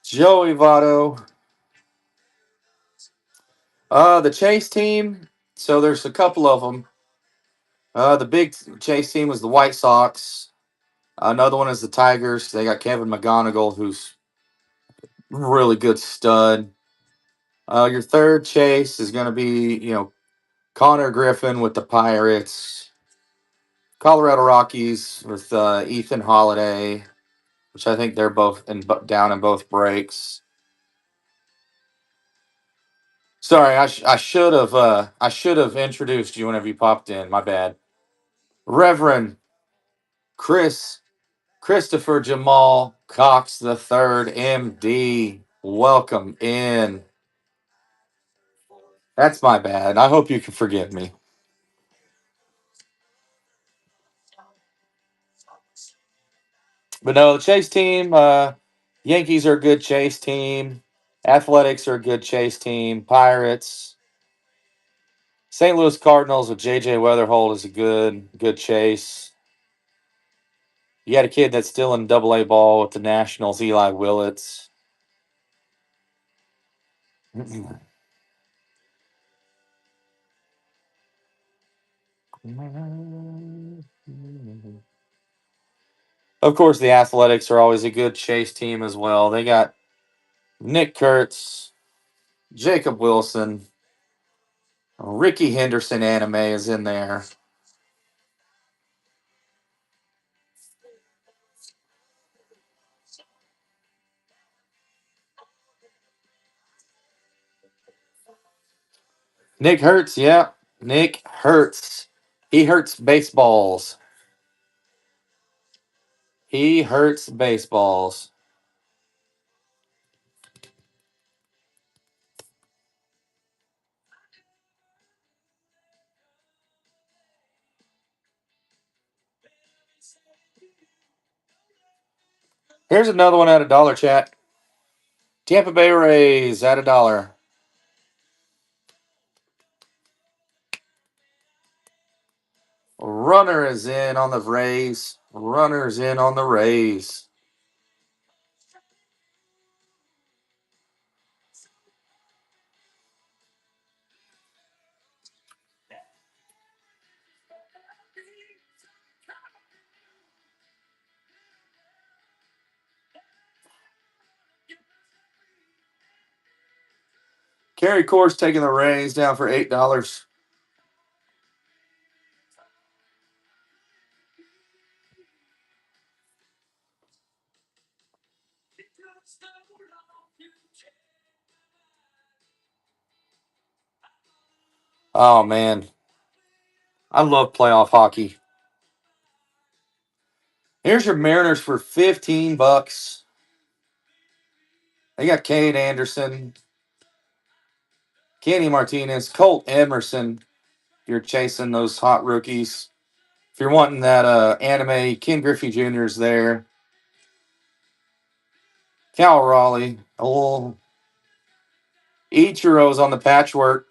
Joey Votto. The Chase team. So there's a couple of them. The big Chase team was the White Sox. Another one is the Tigers. They got Kevin McGonigal, who's really good stud. Your third Chase is going to be, Connor Griffin with the Pirates. Colorado Rockies with Ethan Holiday, which I think they're both down in both breaks. Sorry, I should have introduced you whenever you popped in. My bad. Reverend Christopher Jamal Cox the third, MD. Welcome in. That's my bad. I hope you can forgive me. But no, the Chase team, Yankees are a good Chase team. Athletics are a good Chase team. Pirates. St. Louis Cardinals with JJ Weatherhold is a good Chase. You got a kid that's still in double A ball with the Nationals, Eli Willits. Of course, the Athletics are always a good Chase team as well. They got Nick Kurtz, Jacob Wilson, Ricky Henderson anime is in there. Nick Hurts, yeah. Nick Hurts. He hurts baseballs. He hurts baseballs. Here's another one at $1 chat. Tampa Bay Rays at $1. Runner is in on the Rays. Runner's in on the Rays. Kerry Course taking the Rays down for $8. Oh man, I love playoff hockey. Here's your Mariners for $15. They got Cade Anderson, Kenny Martinez, Colt Emerson. If you're chasing those hot rookies, if you're wanting that anime, Ken Griffey Jr. is there. Cal Raleigh, oh, Ichiro's on the patchwork.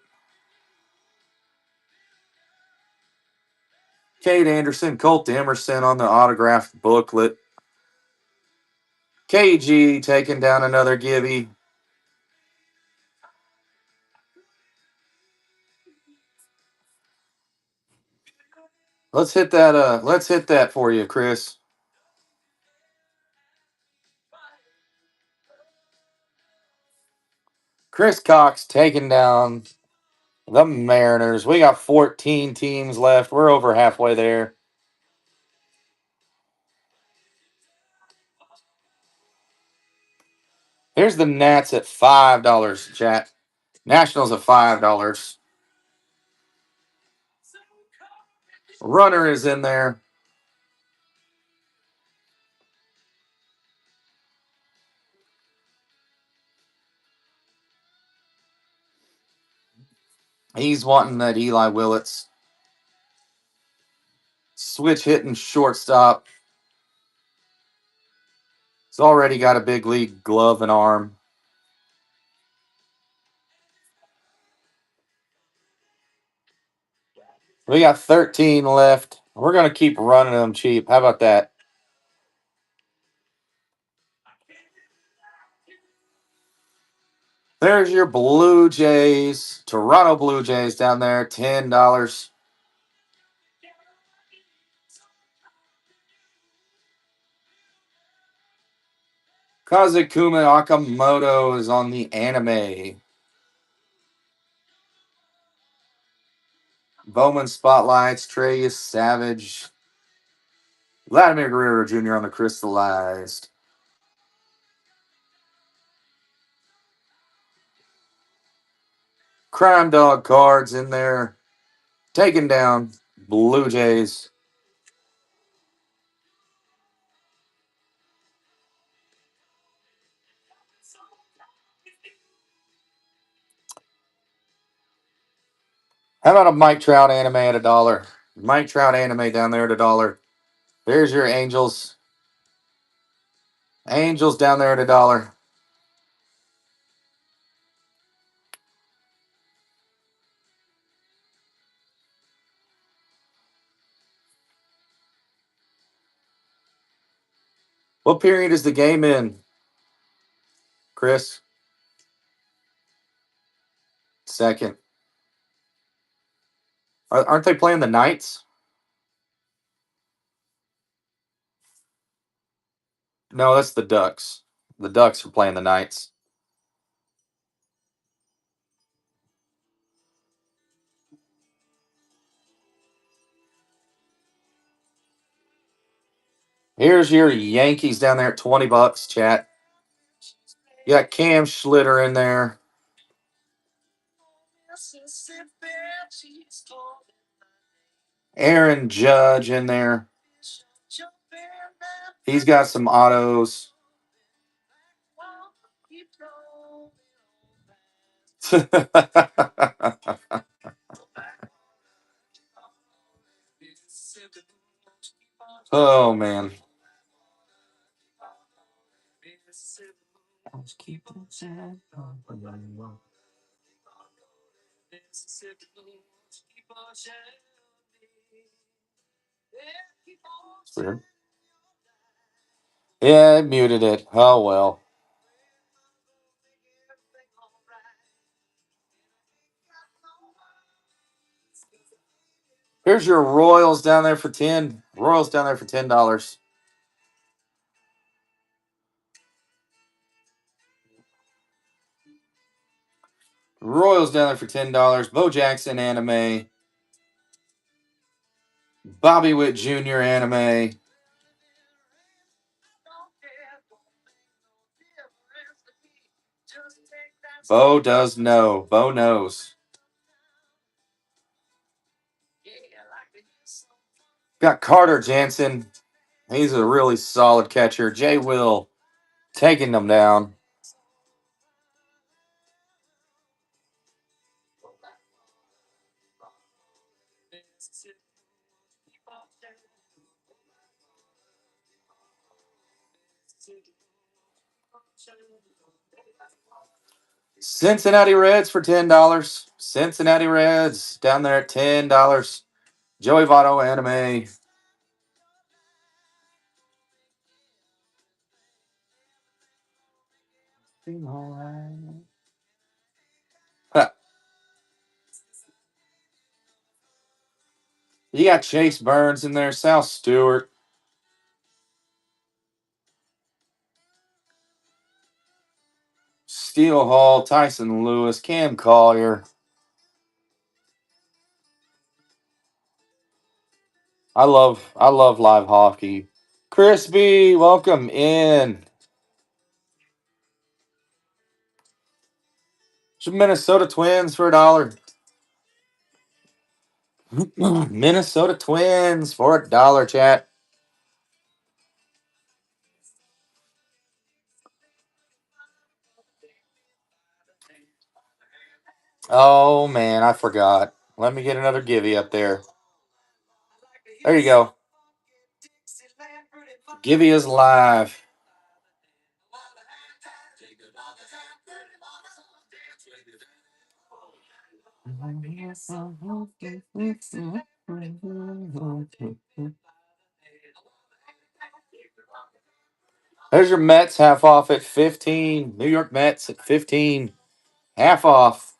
Cade Anderson, Colt Emerson on the autographed booklet. KG taking down another Gibby. Let's hit that. Let's hit that for you, Chris. Chris Cox taking down the Mariners. We got 14 teams left. We're over halfway there. Here's the Nats at $5, chat. Nationals at $5. Runner is in there. He's wanting that Eli Willits. Switch hitting shortstop. He's already got a big league glove and arm. We got 13 left. We're going to keep running them cheap. How about that? There's your Blue Jays. Toronto Blue Jays down there, $10. Kazakuma Akamoto is on the anime. Bowman Spotlights, Trey Savage. Vladimir Guerrero Jr. on the crystallized. Crime Dog cards in there. Taking down Blue Jays. How about a Mike Trout anime at $1? Mike Trout anime down there at $1. There's your Angels. Angels down there at $1. What period is the game in, Chris? Second. Aren't they playing the Knights? No, that's the Ducks. The Ducks are playing the Knights. Here's your Yankees down there at $20, chat. You got Cam Schlitter in there. Aaron Judge in there. He's got some autos. Oh, man. Weird. Yeah, it muted it. Oh, well. Here's your Royals down there for 10. Royals down there for $10. Royals down there for $10. Bo Jackson anime. Bobby Witt Jr. anime. Bo does know. Bo knows. Got Carter Jansen. He's a really solid catcher. Jay Will taking them down. Cincinnati Reds for $10. Cincinnati Reds down there at $10. Joey Votto anime. Huh. You got Chase Burns in there, Sal Stewart. Steele Hall, Tyson Lewis, Cam Collier. I love live hockey. Crispy, welcome in. Some Minnesota Twins for $1. Minnesota Twins for $1, chat. Oh man, I forgot. Let me get another givey up there. There you go. Gibby is live. There's your Mets half off at 15. New York Mets at 15. Half off.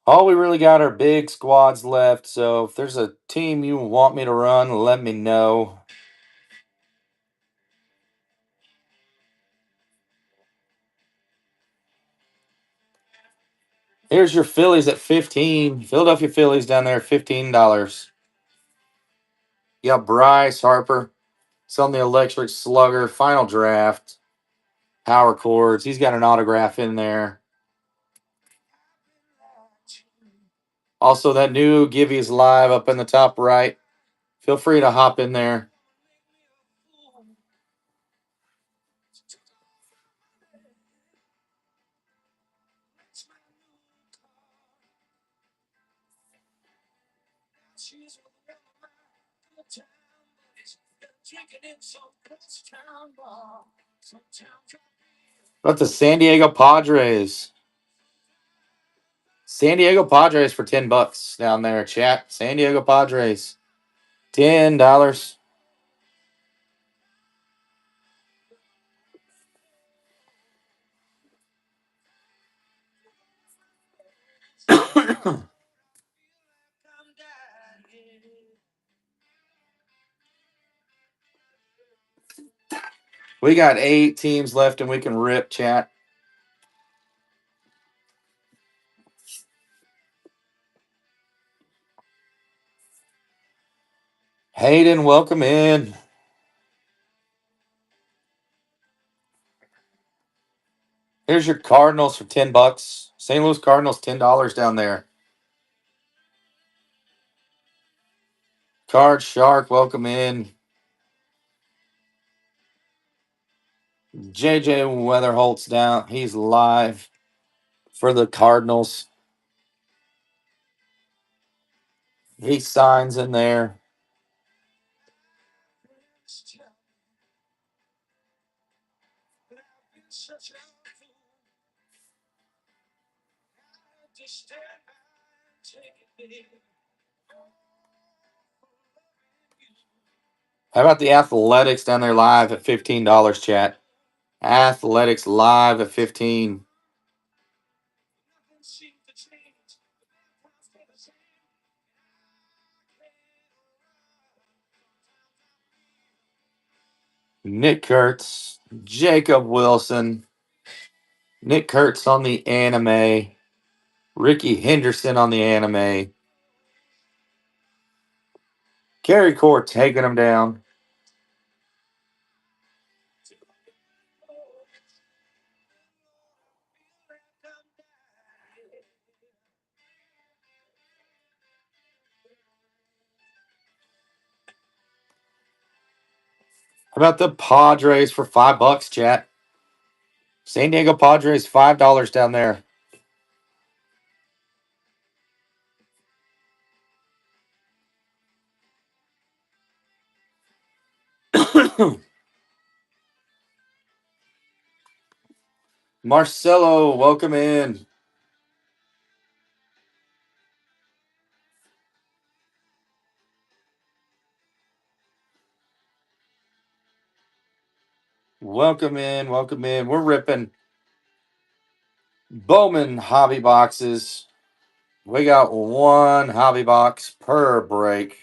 All we really got are big squads left. So if there's a team you want me to run, let me know. Here's your Phillies at 15. Philadelphia Phillies down there, $15. You got Bryce Harper. It's on the electric slugger. Final draft. Power chords. He's got an autograph in there. Also, that new Gibby's live up in the top right. Feel free to hop in there. About the San Diego Padres. San Diego Padres for $10 down there, chat. San Diego Padres. $10. We got 8 teams left and we can rip, chat. Hayden, welcome in. Here's your Cardinals for $10. St. Louis Cardinals, $10 down there. Card Shark, welcome in. JJ Weatherholt's down. He's live for the Cardinals. He signs in there. How about the Athletics down there live at $15, chat? Athletics live at 15. Nick Kurtz, Jacob Wilson, Nick Kurtz on the anime, Ricky Henderson on the anime, Kerry Core taking him down. How about the Padres for $5, chat? San Diego Padres, $5 down there. Marcelo, welcome in. Welcome in. Welcome in. We're ripping Bowman hobby boxes. We got one hobby box per break.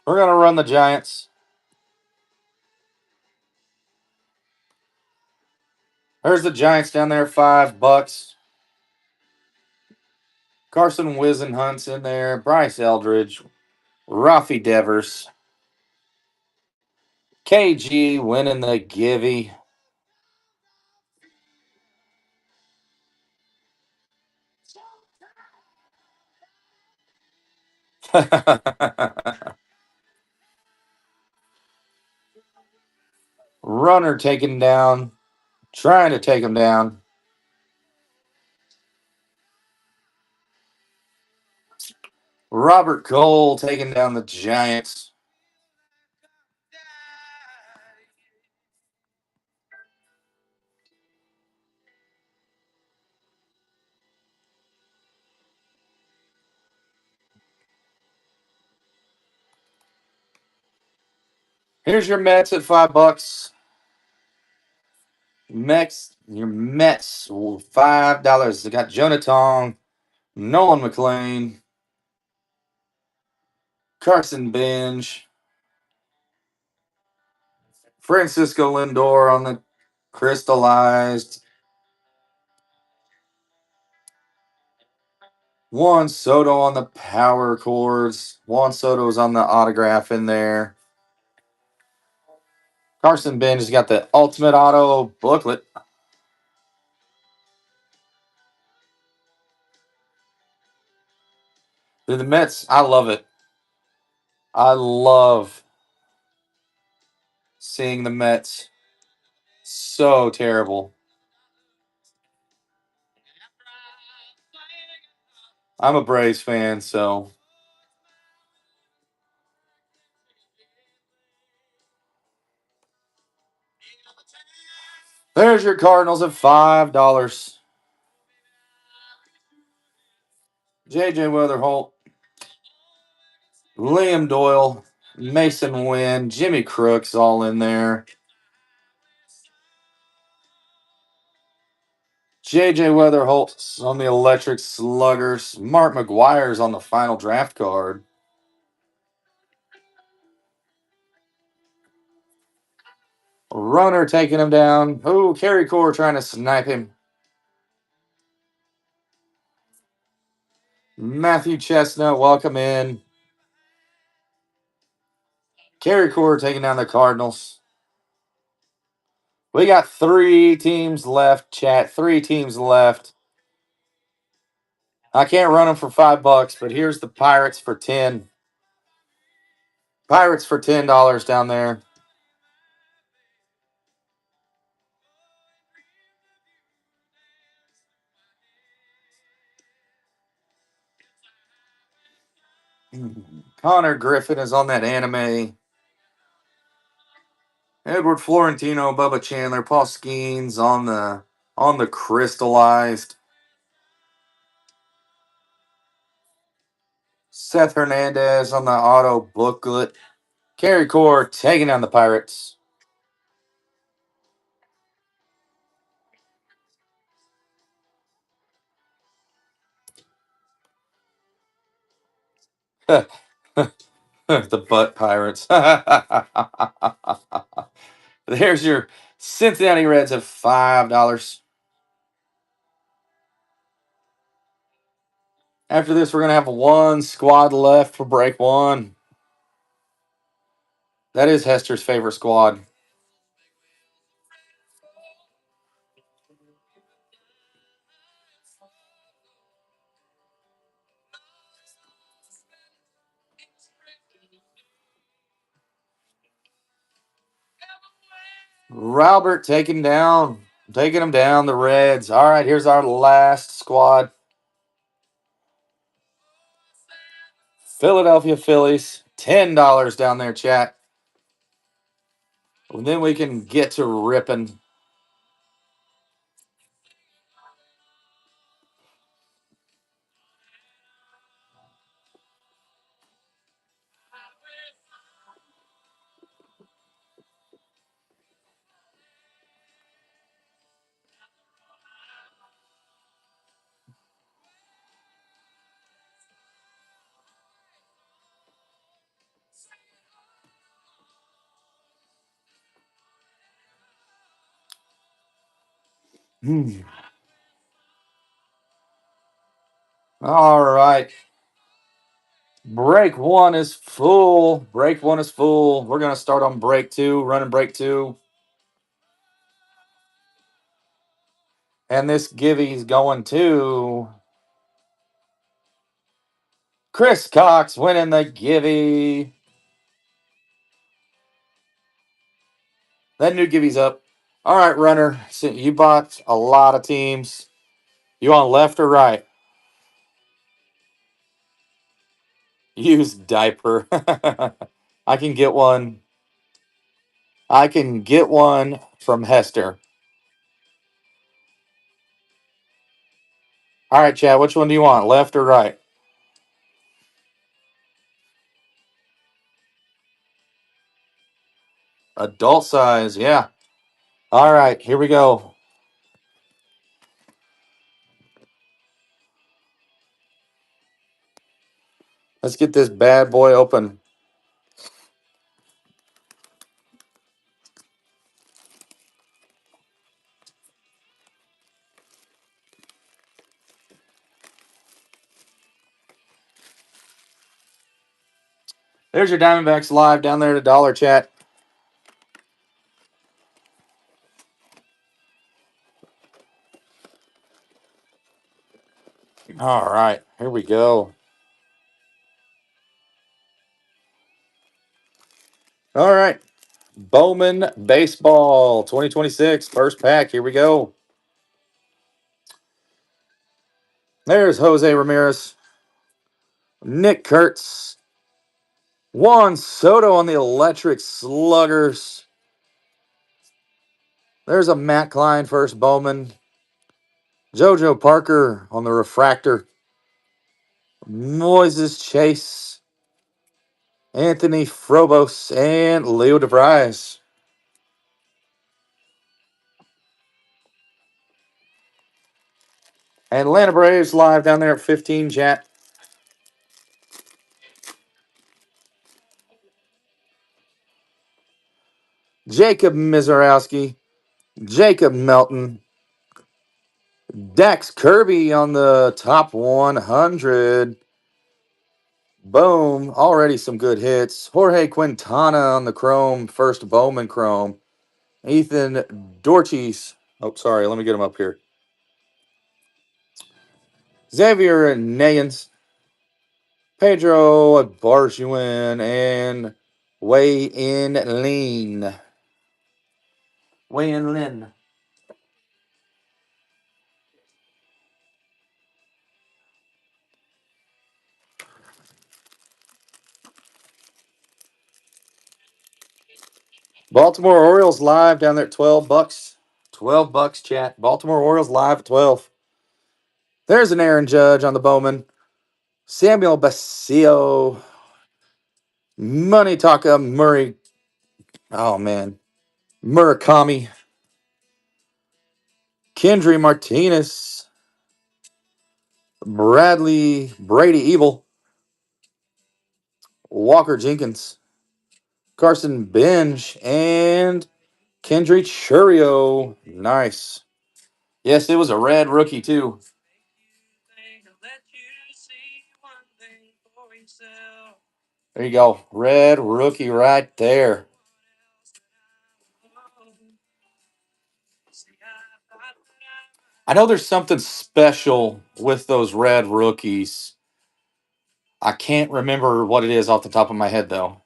We're going to run the Giants. There's the Giants down there, $5. Carson Wisenhunt's in there. Bryce Eldridge. Rafi Devers. KG winning the Givey. Runner taken down. Trying to take him down. Robert Cole taking down the Giants. Here's your Mets at $5. Your Mets, $5. They got Jonah Tong, Nolan McLean, Carson Bench, Francisco Lindor on the crystallized, Juan Soto on the power chords. Juan Soto's on the autograph in there. Carson Bench has got the Ultimate Auto booklet. The Mets, I love it. I love seeing the Mets. So terrible. I'm a Braves fan, so there's your Cardinals at $5. JJ Weatherholt, Liam Doyle, Mason Wynn, Jimmy Crooks all in there. JJ Weatherholt's on the Electric Sluggers. Mark McGuire's on the final draft card. Runner taking him down. Oh, Kerry Core trying to snipe him. Matthew Chestnut, welcome in. Kerry Core taking down the Cardinals. We got 3 teams left, chat. 3 teams left. I can't run them for $5, but here's the Pirates for 10. Pirates for $10 down there. Connor Griffin is on that anime. Edward Florentino, Bubba Chandler, Paul Skeens on the crystallized. Seth Hernandez on the auto booklet. Kerry Core taking down the Pirates. The butt Pirates. There's your Cincinnati Reds at $5. After this, we're going to have 1 squad left for break 1. That is Hester's favorite squad. Robert taking them down, the Reds. All right, here's our last squad. Philadelphia Phillies, $10 down there, chat. And then we can get to ripping. All right. Break one is full. Break one is full. We're going to start on break two, running break two. And this Givey's going to Chris Cox winning the Givey. That new Givey's up. All right, runner. So you bought a lot of teams. You want left or right? Use diaper. I can get one. I can get one from Hester. All right, Chad, which one do you want, left or right? Adult size, yeah. All right, here we go. Let's get this bad boy open. There's your Diamondbacks live down there at Dollar Chat. All right, here we go. All right, Bowman Baseball 2026, first pack. Here we go. There's Jose Ramirez, Nick Kurtz, Juan Soto on the Electric Sluggers. There's a Matt Klein first Bowman. JoJo Parker on the Refractor. Moises Chase, Anthony Frobos, and Leo DeVries. Atlanta Braves live down there at 15, chat. Jacob Mizorowski, Jacob Melton, Dax Kirby on the top 100. Boom. Already some good hits. Jorge Quintana on the Chrome, first Bowman Chrome. Ethan Dorchis. Oh, sorry. Let me get him up here. Xavier Nayans, Pedro Barjuan, and Wei In Lin. Wei In Lin. Baltimore Orioles live down there at $12. $12, chat. Baltimore Orioles live at 12. There's an Aaron Judge on the Bowman. Samuel Basilio. Moneytaka Murray. Oh, man. Murakami. Kendry Martinez. Brady Evil. Walker Jenkins. Carson Bench. And Kendry Churio. Nice. Yes, it was a red rookie, too. There you go. Red rookie right there. I know there's something special with those red rookies. I can't remember what it is off the top of my head, though.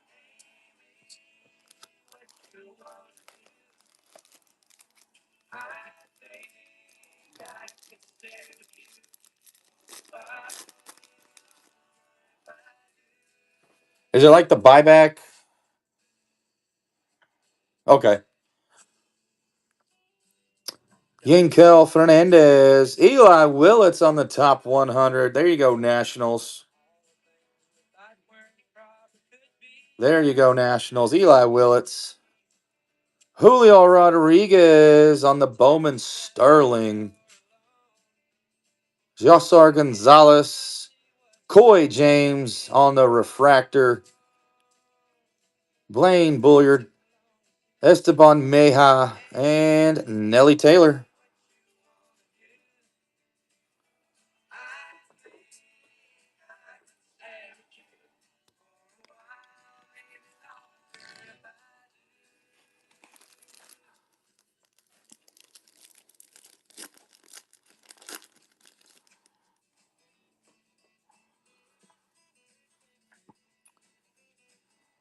Is it like the buyback? Okay. Yankel Fernandez. Eli Willits on the top 100. There you go, Nationals. There you go, Nationals. Eli Willits. Julio Rodriguez on the Bowman Sterling. Josar Gonzalez. Coy James on the Refractor. Blaine Bulliard. Esteban Meja. And Nelly Taylor.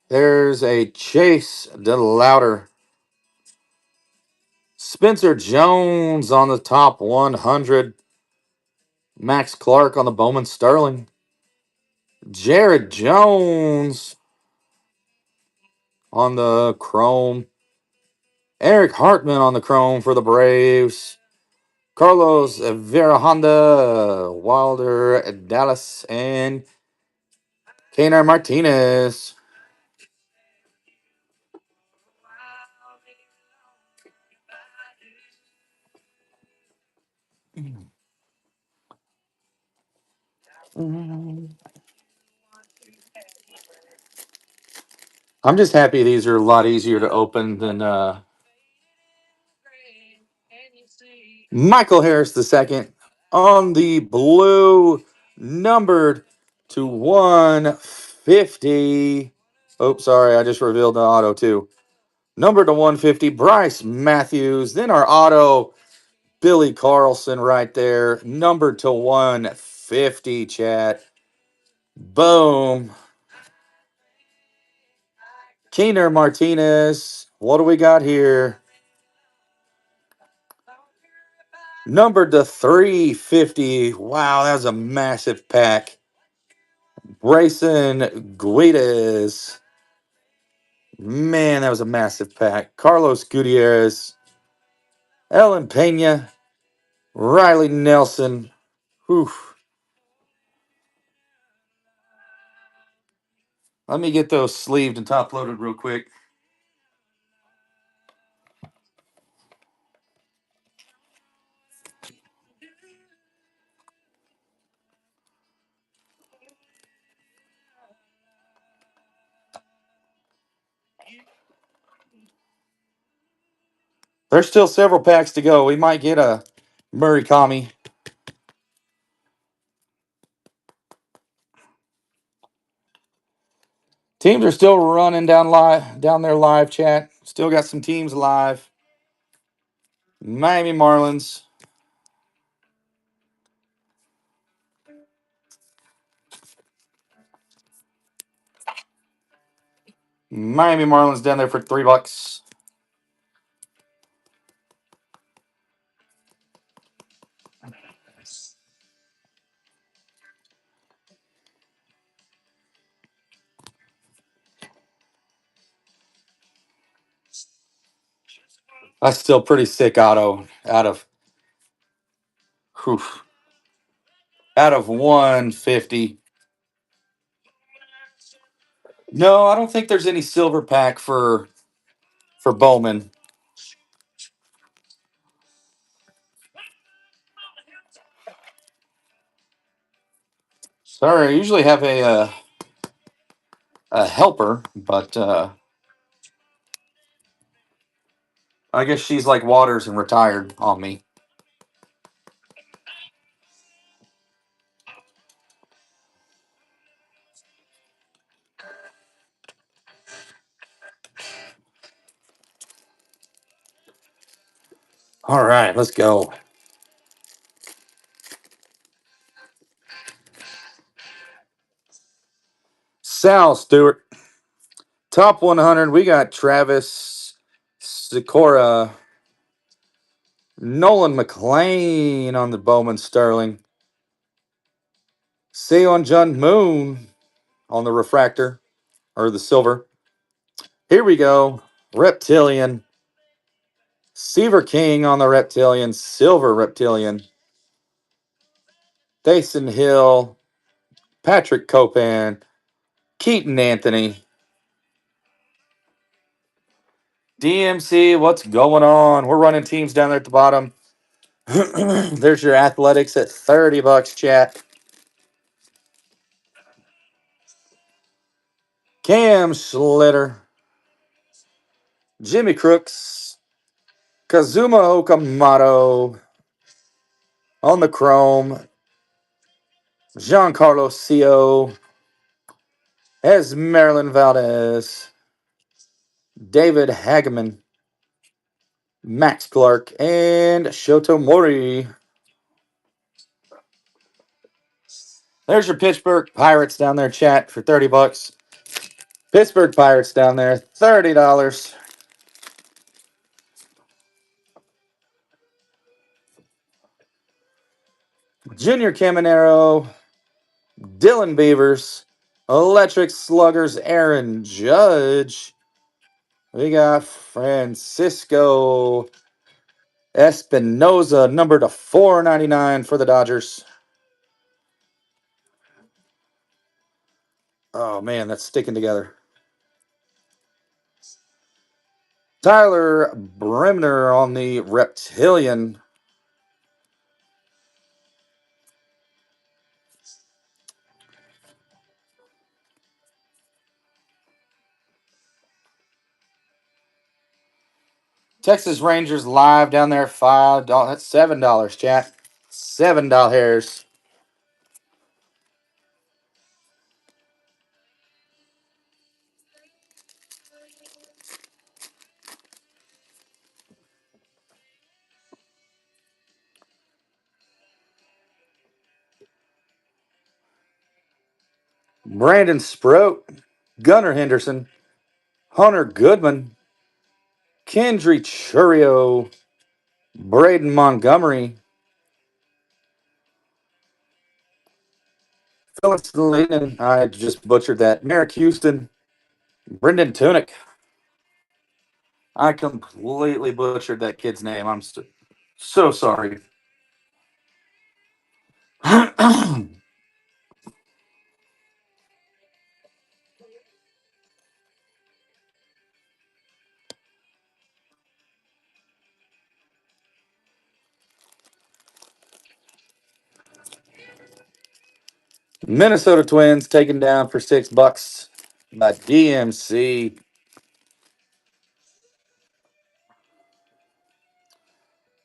There's a Chase DeLauder. Spencer Jones on the top 100. Max Clark on the Bowman Sterling. Jared Jones on the Chrome. Eric Hartman on the Chrome for the Braves. Carlos Vera Honda, Wilder Dallas, and Kaner Martinez. I'm just happy these are a lot easier to open than Michael Harris II on the blue, numbered to 150. Oh, sorry, I just revealed the auto too. Numbered to 150, Bryce Matthews. Then our auto, Billy Carlson right there, numbered to 150, chat. Boom. Keener Martinez. What do we got here? Numbered to 350. Wow, that was a massive pack. Grayson Guides. Man, that was a massive pack. Carlos Gutierrez. Ellen Pena. Riley Nelson. Whew. Let me get those sleeved and top loaded real quick. There's still several packs to go. We might get a Murray Kami. Teams are still running down their live chat. Still got some teams live. Miami Marlins. Miami Marlins down there for $3. That's still pretty sick auto whew, out of 150. No, I don't think there's any silver pack for Bowman. Sorry, I usually have a helper, but I guess she's like Waters and retired on me. All right, let's go. Sal Stewart, top 100. We got Travis Sikora, Nolan McLean on the Bowman Sterling, Seon Jun Moon on the refractor or the silver. Here we go. Reptilian. Seaver King on the Reptilian. Silver Reptilian. Taysom Hill. Patrick Copan. Keaton Anthony. DMC, what's going on? We're running teams down there at the bottom. There's your Athletics at $30, chat. Cam Schlitter. Jimmy Crooks. Kazuma Okamoto on the Chrome. Giancarlo Cio. Marilyn Valdez. David Hageman. Max Clark and Shoto Mori. There's your Pittsburgh Pirates down there, chat, for $30. Pittsburgh Pirates down there, $30. Junior Caminero, Dylan Beavers, Electric Sluggers, Aaron Judge. We got Francisco Espinoza, number to 499 for the Dodgers. Oh, man, that's sticking together. Tyler Bremner on the Reptilian. Texas Rangers live down there, $5. That's $7, chat. $7. Brandon Sproat, Gunnar Henderson, Hunter Goodman, Kendry Churio, Braden Montgomery, Phyllis Lehman, I just butchered that, Merrick Houston, Brendan Tunick. I completely butchered that kid's name. I'm so sorry. Minnesota Twins taken down for $6 by DMC.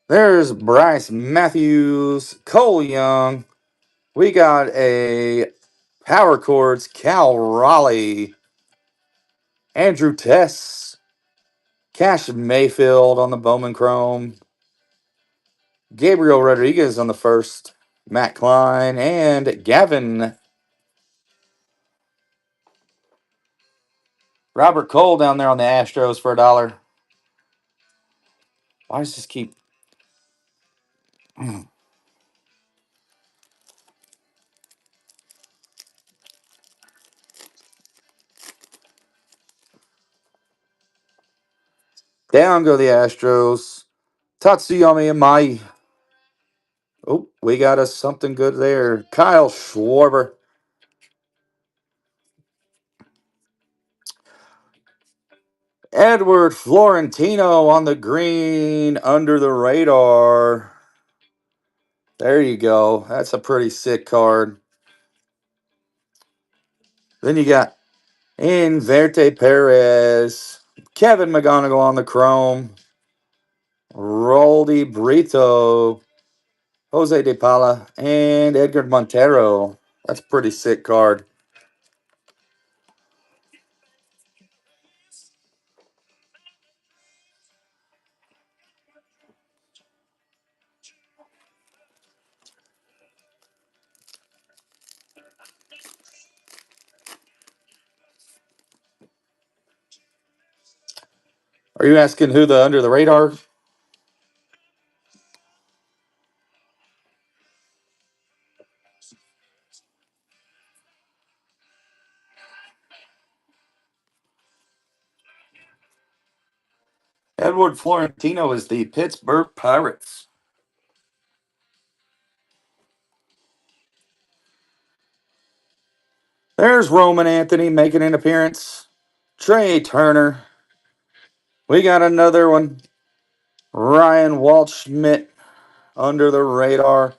There's Bryce Matthews, Cole Young. We got a Power Chords, Cal Raleigh, Andrew Tess, Cash Mayfield on the Bowman Chrome, Gabriel Rodriguez on the first, Matt Klein, and Gavin. Robert Cole down there on the Astros for $1. Why does this keep... Down go the Astros. Tatsuyami Amai. Oh, we got us something good there. Kyle Schwarber. Edward Florentino on the green under the radar. There you go. That's a pretty sick card. Then you got Inverte Perez, Kevin McGonigal on the chrome, Roldy Brito, Jose De Paula, and Edgar Montero. That's a pretty sick card. Are you asking who the under the radar? Edward Florentino is the Pittsburgh Pirates. There's Roman Anthony making an appearance. Trey Turner. We got another one. Ryan Waldschmidt under the radar.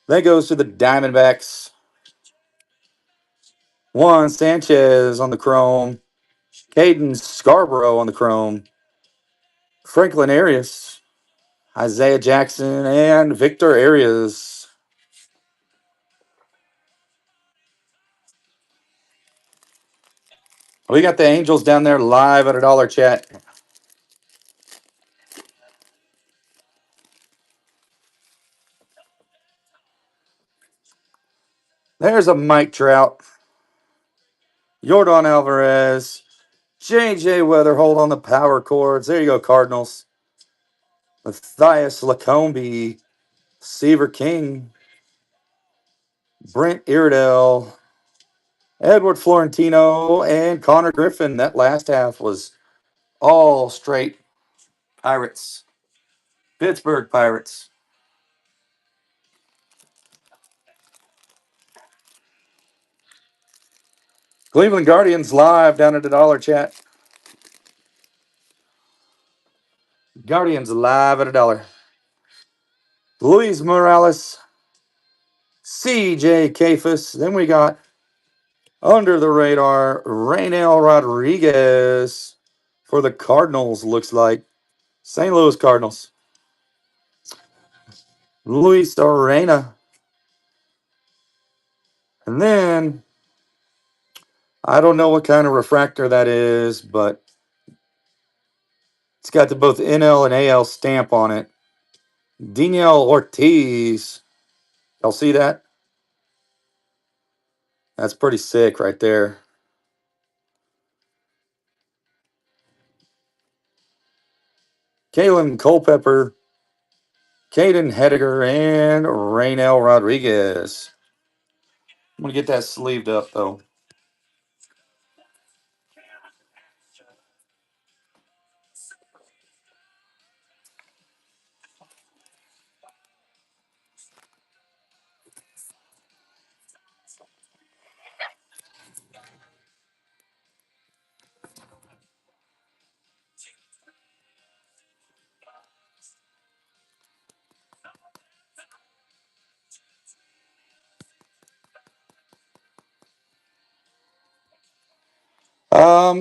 That goes to the Diamondbacks. Juan Sanchez on the chrome. Caden Scarborough on the chrome. Franklin Arias. Isaiah Jackson and Victor Arias. We got the Angels down there live at $1 chat. There's a Mike Trout. Jordan Alvarez, J.J. Weatherhold on the power chords. There you go, Cardinals. Matthias Lacombe, Seaver King, Brent Iredell, Edward Florentino, and Connor Griffin. That last half was all straight Pirates. Pittsburgh Pirates. Cleveland Guardians live down at the Dollar Chat. Guardians live at $1. Luis Morales, CJ Cafus. Then we got under the radar Raynel Rodriguez for the Cardinals, looks like. St. Louis Cardinals. Luis Arena. And then I don't know what kind of refractor that is, but it's got the both NL and AL stamp on it. Daniel Ortiz. Y'all see that? That's pretty sick right there. Kalen Culpepper, Caden Hediger, and Raynel Rodriguez. I'm going to get that sleeved up, though.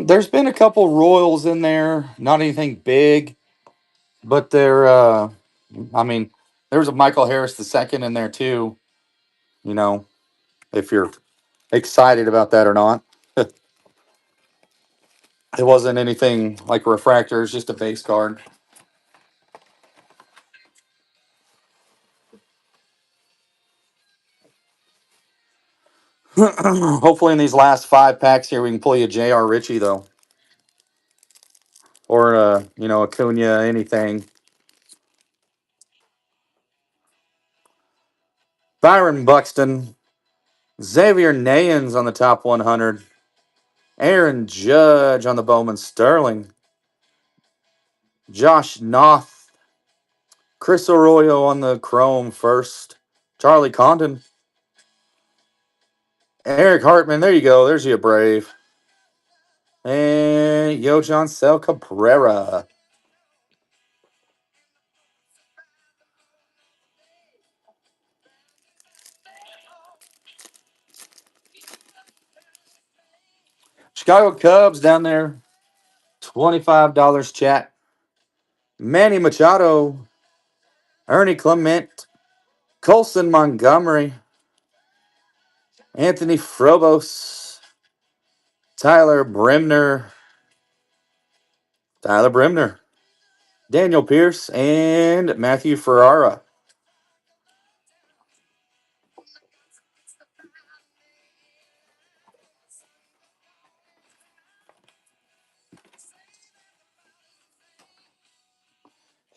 There's been a couple Royals in there, not anything big, but they're, I mean, there's a Michael Harris II in there too. You know, if you're excited about that or not. It wasn't anything like a refractor, it's just a base card. Hopefully, in these last 5 packs here, we can pull you J.R. Ritchie, though. Or, Acuna, anything. Byron Buxton, Xavier Nayans on the top 100, Aaron Judge on the Bowman Sterling, Josh Noth, Chris Arroyo on the Chrome first, Charlie Condon, Eric Hartman. There you go. There's you a Brave. And Yojon Cel Cabrera. Chicago Cubs down there, $25 chat. Manny Machado, Ernie Clement, Colson Montgomery, Anthony Frobos, Tyler Bremner, Daniel Pierce, and Matthew Ferrara.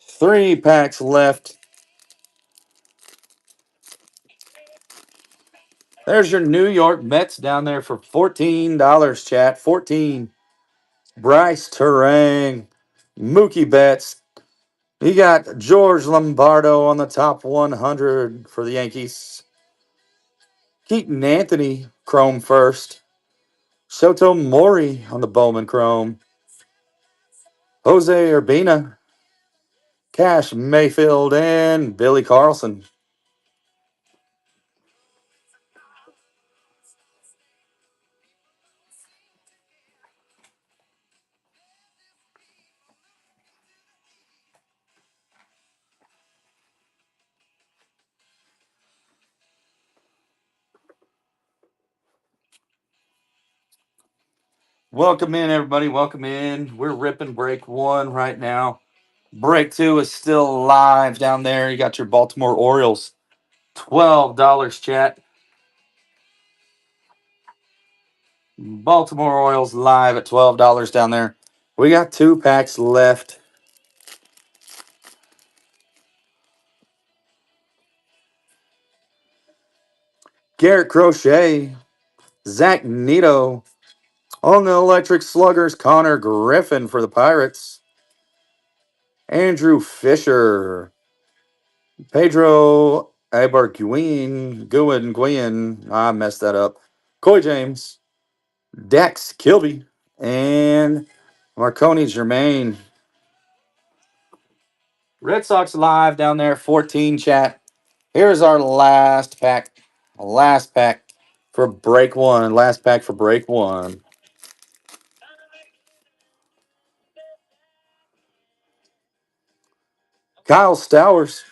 Three packs left. There's your New York Mets down there for $14, chat. 14. Bryce Terang, Mookie Betts. He got George Lombardo on the top 100 for the Yankees. Keaton Anthony, Chrome first. Soto Mori on the Bowman Chrome. Jose Urbina, Cash Mayfield, and Billy Carlson. Welcome in, everybody. Welcome in. We're ripping break 1 right now. Break 2 is still live down there. You got your Baltimore Orioles. $12, chat. Baltimore Orioles live at $12 down there. We got 2 packs left. Garrett Crochet, Zach Neto. On the Electric Sluggers, Connor Griffin for the Pirates. Andrew Fisher. Pedro Guin. I messed that up. Coy James. Dax Kilby. And Marconi Germain. Red Sox live down there, 14 chat. Here's our last pack. Last pack for break one. Last pack for break one. Kyle Stowers.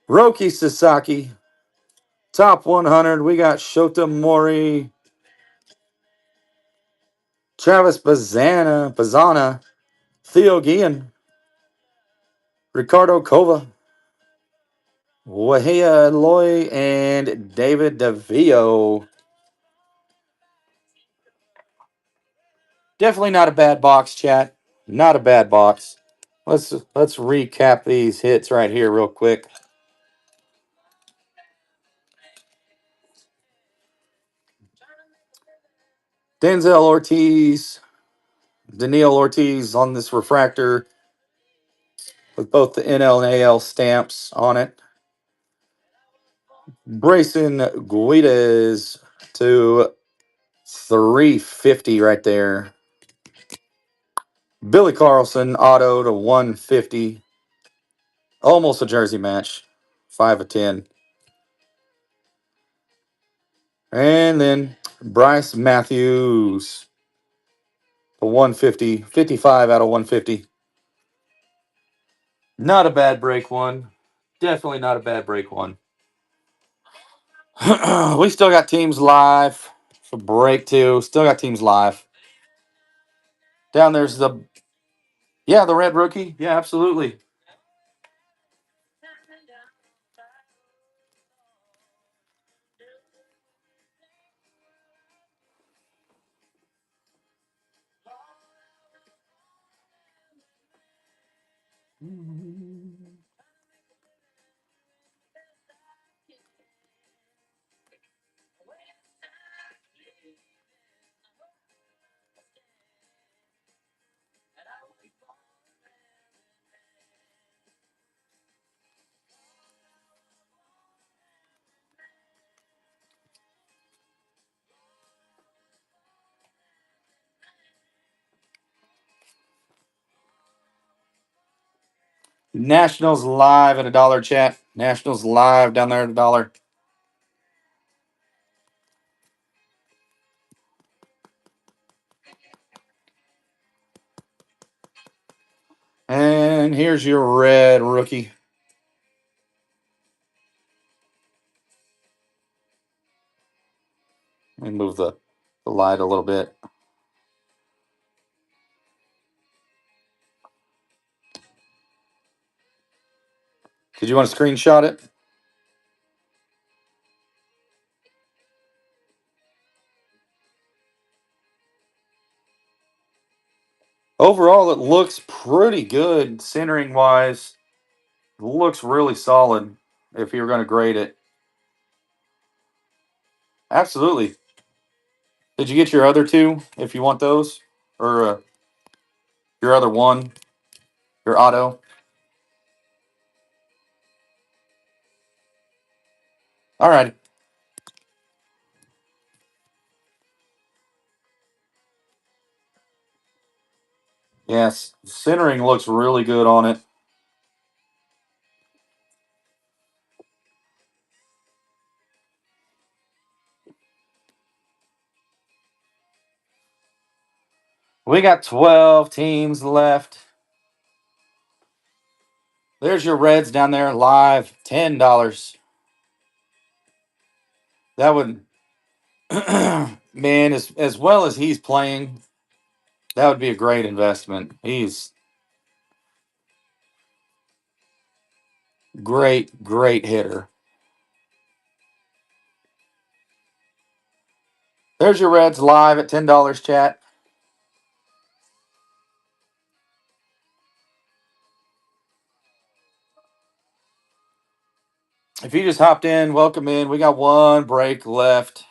Roki Sasaki. Top 100. We got Shota Mori. Travis Bazana. Theo Guillen. Ricardo Cova. Wahia Loy and David DeVio. Definitely not a bad box, chat. Not a bad box. Let's recap these hits right here real quick. Denzel Ortiz, Daniil Ortiz on this refractor with both the NL and AL stamps on it. Brayson Guides to 350 right there. Billy Carlson auto to 150. Almost a jersey match. 5 of 10. And then Bryce Matthews to 150. 55 out of 150. Not a bad break one. Definitely not a bad break one. We still got teams live for break two. Still got teams live. Down there's the red rookie. Yeah, absolutely. Nationals live at $1 chat. Nationals live down there at $1. And here's your red rookie. Let me move the light a little bit. Did you want to screenshot it? Overall, it looks pretty good centering wise. Looks really solid if you're going to grade it. Absolutely. Did you get your other two if you want those? Or your other one? Your auto? All right. Yes. Centering looks really good on it. We got 12 teams left. There's your Reds down there live, $10. That would, man, as well as he's playing, that would be a great investment. He's great hitter. There's your Reds live at $10, chat. If you just hopped in, welcome in. We got one break left.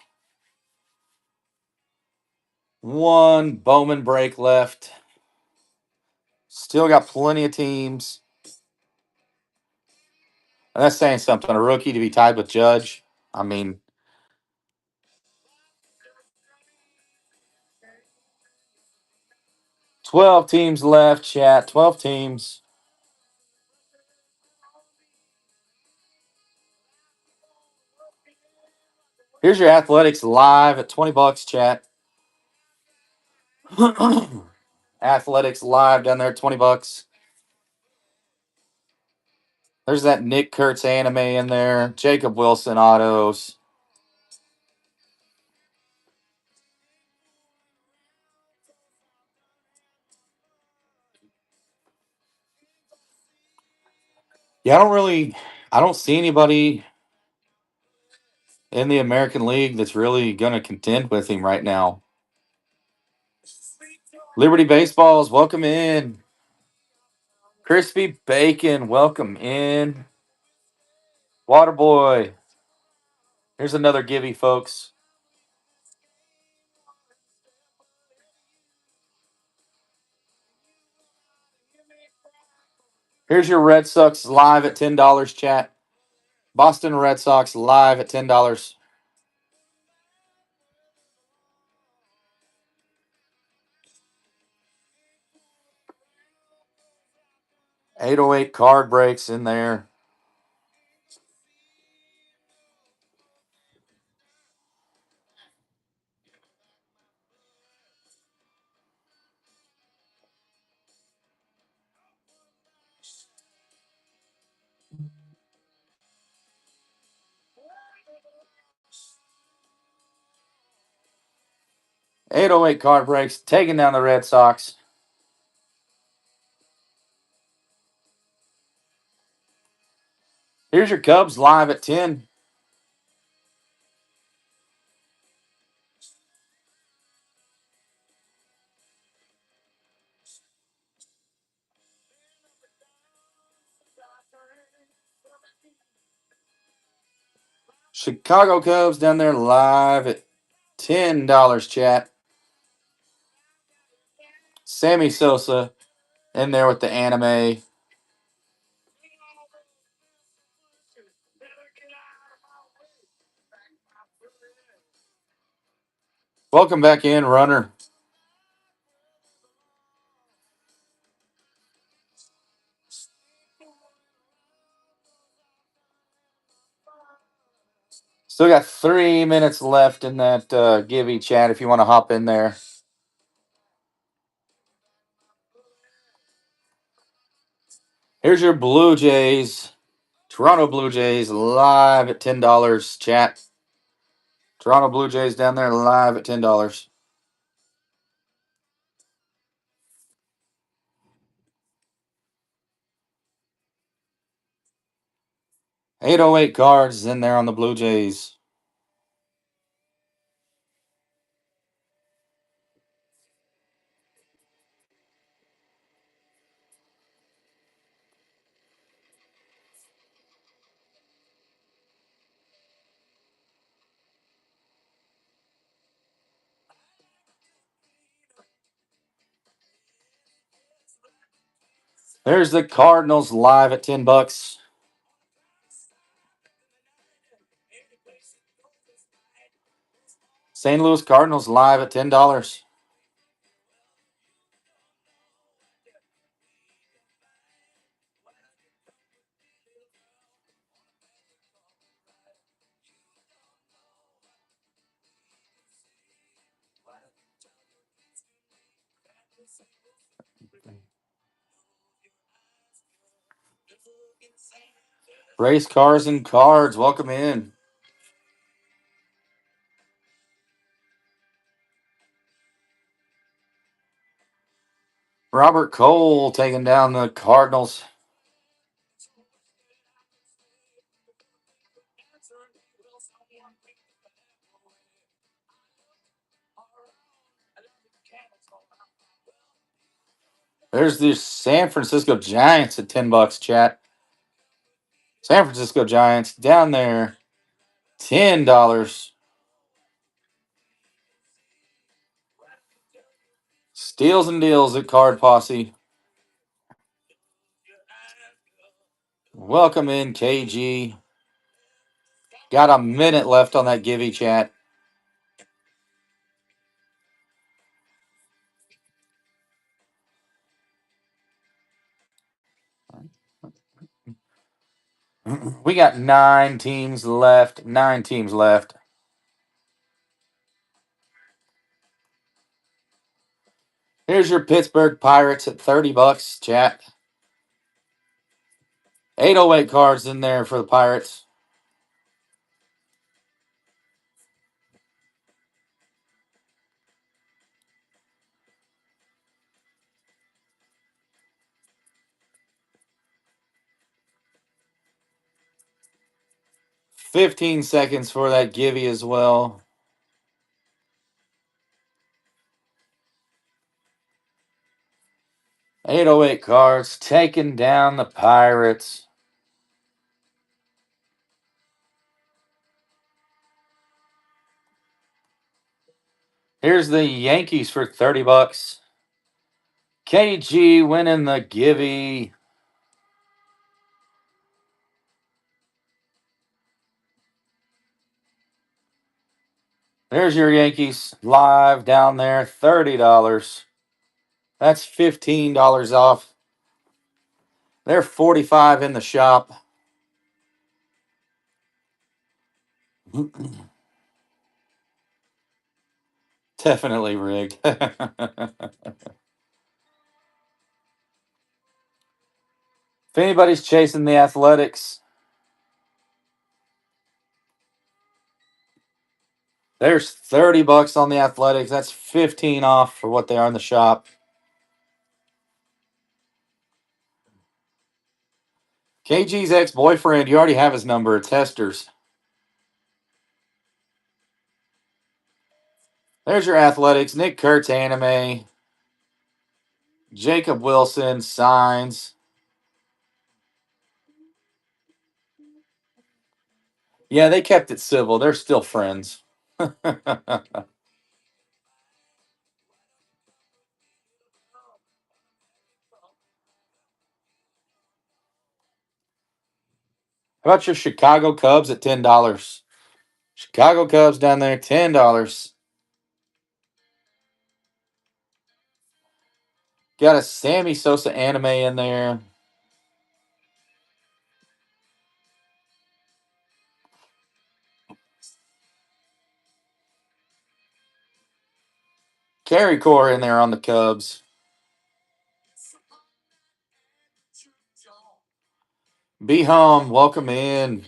One Bowman break left. Still got plenty of teams. And that's saying something. A rookie to be tied with Judge. I mean, 12 teams left, chat. 12 teams. Here's your Athletics live at $20, chat. Athletics live down there at $20. There's that Nick Kurtz anime in there. Jacob Wilson autos. Yeah, I don't see anybody in the American League that's really going to contend with him right now. Liberty Baseballs, welcome in. Crispy Bacon, welcome in. Waterboy. Here's another givey, folks. Here's your Red Sox live at $10, chat. Boston Red Sox live at $10. 808 card breaks in there. .808 card breaks, taking down the Red Sox. Here's your Cubs live at 10. Chicago Cubs down there live at $10, chat. Sammy Sosa in there with the anime. Welcome back in, runner. Still got 3 minutes left in that Gibby chat if you want to hop in there. Here's your Blue Jays. Toronto Blue Jays live at $10, chat. Toronto Blue Jays down there live at $10. 808 cards in there on the Blue Jays. There's the Cardinals live at $10. St. Louis Cardinals live at $10. Race cars and cards, welcome in. Robert Cole taking down the Cardinals. There's the San Francisco Giants at $10, chat. San Francisco Giants down there, $10. Steals and deals at Card Posse. Welcome in, KG. Got a minute left on that Givey chat. We got 9 teams left. 9 teams left. Here's your Pittsburgh Pirates at $30, chat. 808 cards in there for the Pirates. $15 for that Givey as well. $808 cards taking down the Pirates. Here's the Yankees for $30. KG winning the Givey. There's your Yankees live down there, $30. That's $15 off. They're $45 in the shop. Definitely rigged. If anybody's chasing the Athletics, there's $30 on the Athletics. That's 15 off for what they are in the shop. KG's ex-boyfriend, you already have his number. It's Hester's. There's your Athletics. Nick Kurtz anime. Jacob Wilson signs. Yeah, they kept it civil. They're still friends. How about your Chicago Cubs at $10? Chicago Cubs down there, $10. Got a Sammy Sosa anime in there. Carry Core in there on the Cubs. Be home. Welcome in.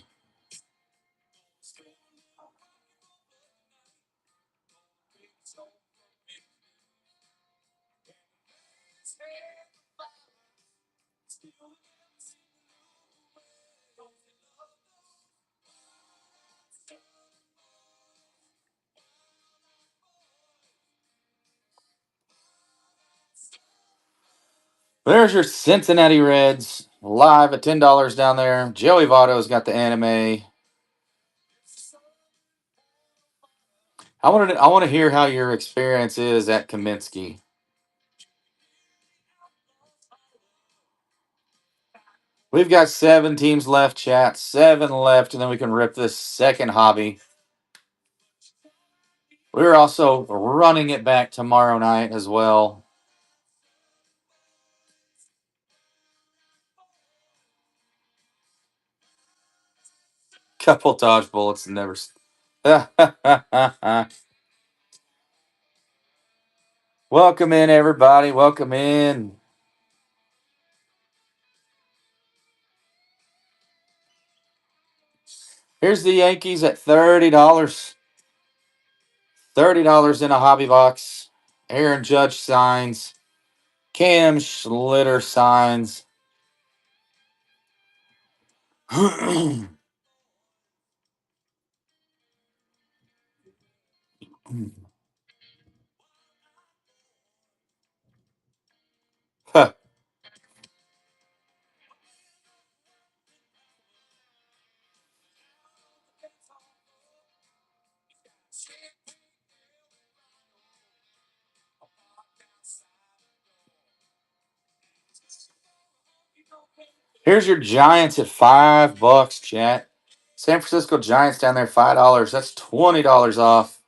There's your Cincinnati Reds live at $10 down there. Joey Votto's got the anime. I want to hear how your experience is at Kaminsky. We've got 7 teams left, chat. 7 left, and then we can rip this second hobby. We're also running it back tomorrow night as well. Couple dodge bullets and never. Welcome in, everybody. Welcome in. Here's the Yankees at $30. $30 in a hobby box. Aaron Judge signs. Cam Schlitter signs. Here's your Giants at $5, chat. San Francisco Giants down there, $5. That's $20 off.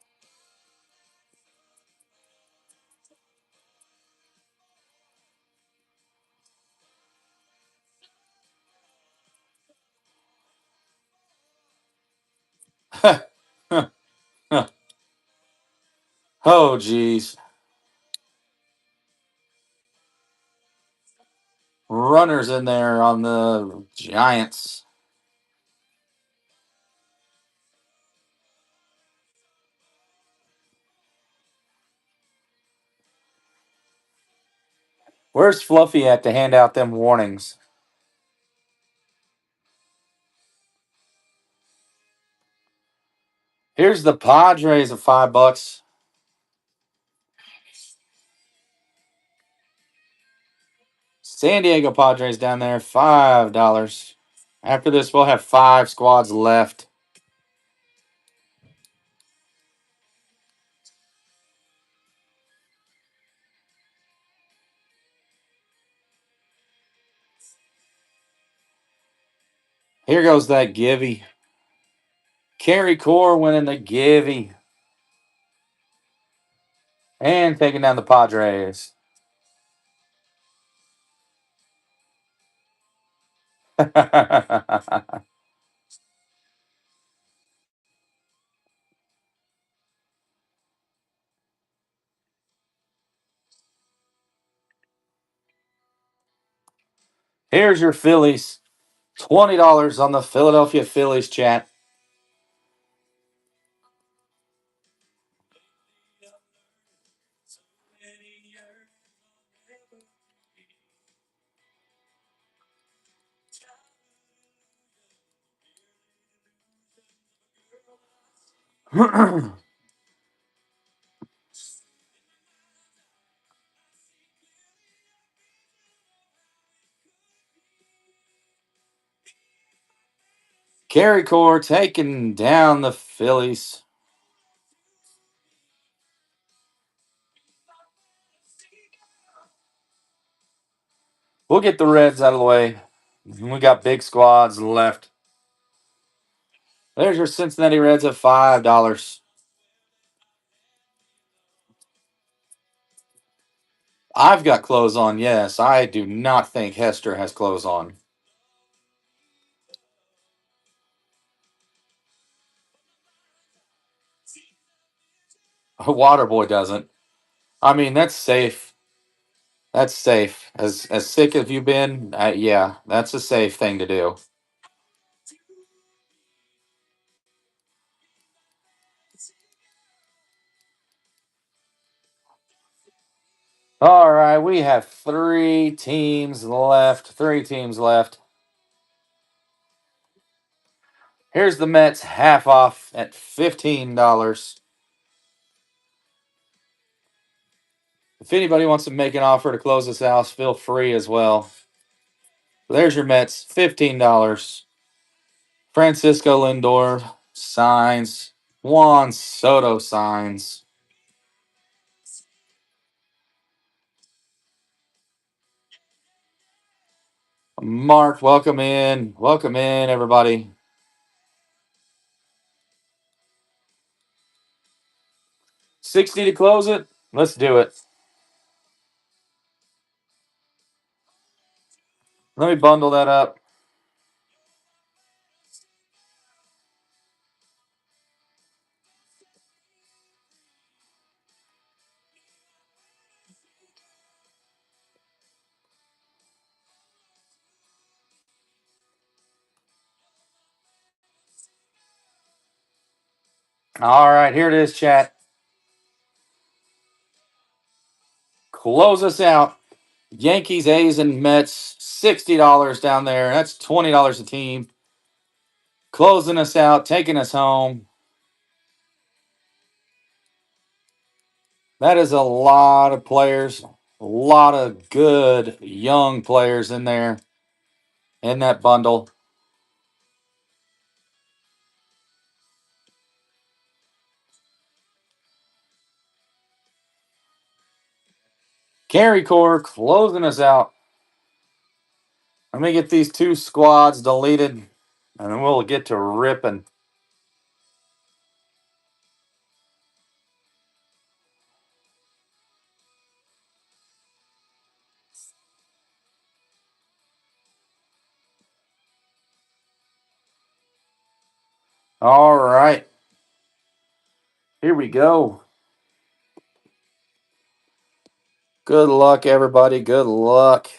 Oh, geez. Runners in there on the Giants. Where's Fluffy at to hand out them warnings? Here's the Padres at $5. San Diego Padres down there, $5. After this, we'll have 5 squads left. Here goes that Givey. Kerry Core winning the Givey. And taking down the Padres. Here's your Phillies. $20 on the Philadelphia Phillies, chat. Kerry Core taking down the Phillies. We'll get the Reds out of the way. We got big squads left. There's your Cincinnati Reds at $5. I've got clothes on, yes. I do not think Hester has clothes on. Waterboy doesn't. I mean, that's safe. That's safe. As sick as you've been, yeah, that's a safe thing to do. All right, we have 3 teams left. 3 teams left. Here's the Mets half off at $15. If anybody wants to make an offer to close this house, feel free as well. There's your Mets, $15. Francisco Lindor signs. Juan Soto signs. Mark, welcome in. Welcome in, everybody. 60 to close it. Let's do it. Let me bundle that up. All right, here it is, chat. Close us out. Yankees, A's, and Mets, $60 down there. That's $20 a team. Closing us out, taking us home. That is a lot of players. A lot of good young players in there in that bundle. Kerry Core closing us out. Let me get these two squads deleted, and then we'll get to ripping. All right. Here we go. Good luck, everybody. Good luck.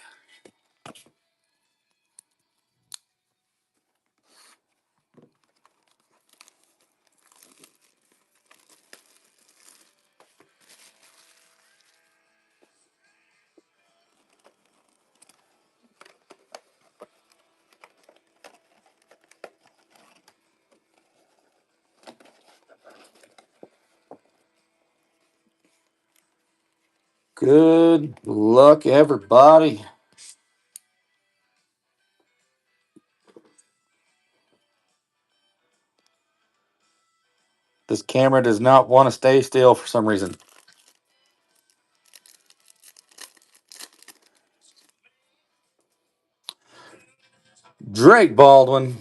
Good luck, everybody. This camera does not want to stay still for some reason. Drake Baldwin.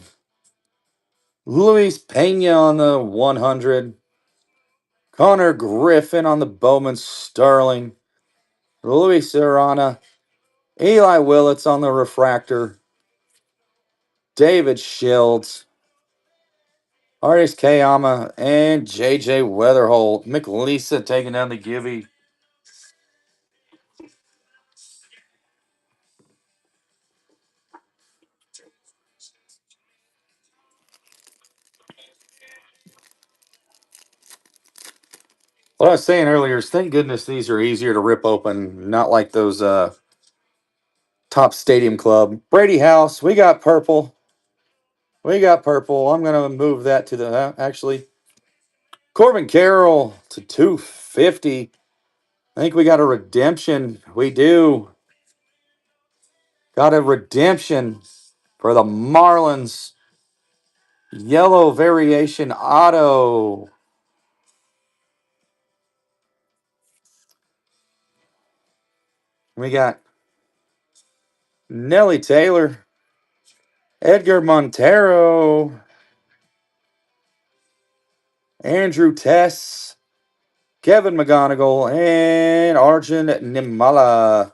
Luis Pena on the 100. Connor Griffin on the Bowman Sterling. Luis Serrana. Eli Willits on the Refractor. David Shields. Arias Kayama and JJ Weatherholt. McLeesa taking down the Gibby. What I was saying earlier is thank goodness these are easier to rip open, not like those top stadium club. Brady House, we got purple. We got purple. I'm going to move that to the actually. Corbin Carroll to 250. I think we got a redemption. We do. Got a redemption for the Marlins. Yellow variation auto. We got Nelly Taylor, Edgar Montero, Andrew Tess, Kevin McGonigal, and Arjun Nimala.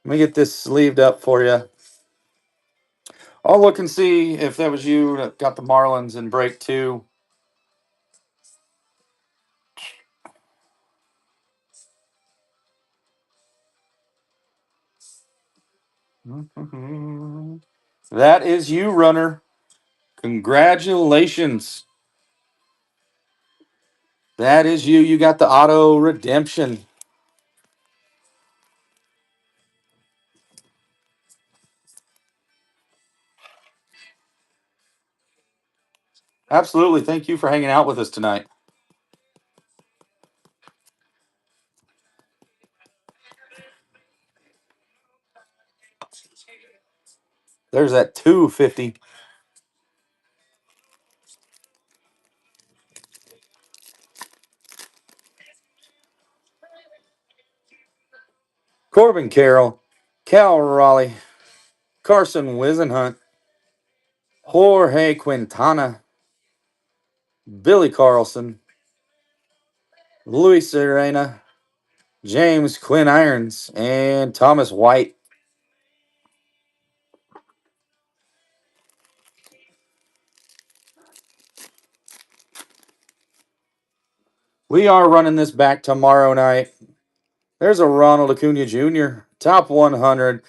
Let me get this sleeved up for you. I'll look and see if that was you that got the Marlins in break 2. That is you, runner. Congratulations. That is you. You got the auto redemption. Absolutely. Thank you for hanging out with us tonight. There's that 250. Corbin Carroll, Cal Raleigh, Carson Wisenhunt, Jorge Quintana, Billy Carlson, Luis Serena, James Quinn Irons, and Thomas White. We are running this back tomorrow night. There's a Ronald Acuna Jr., top 100,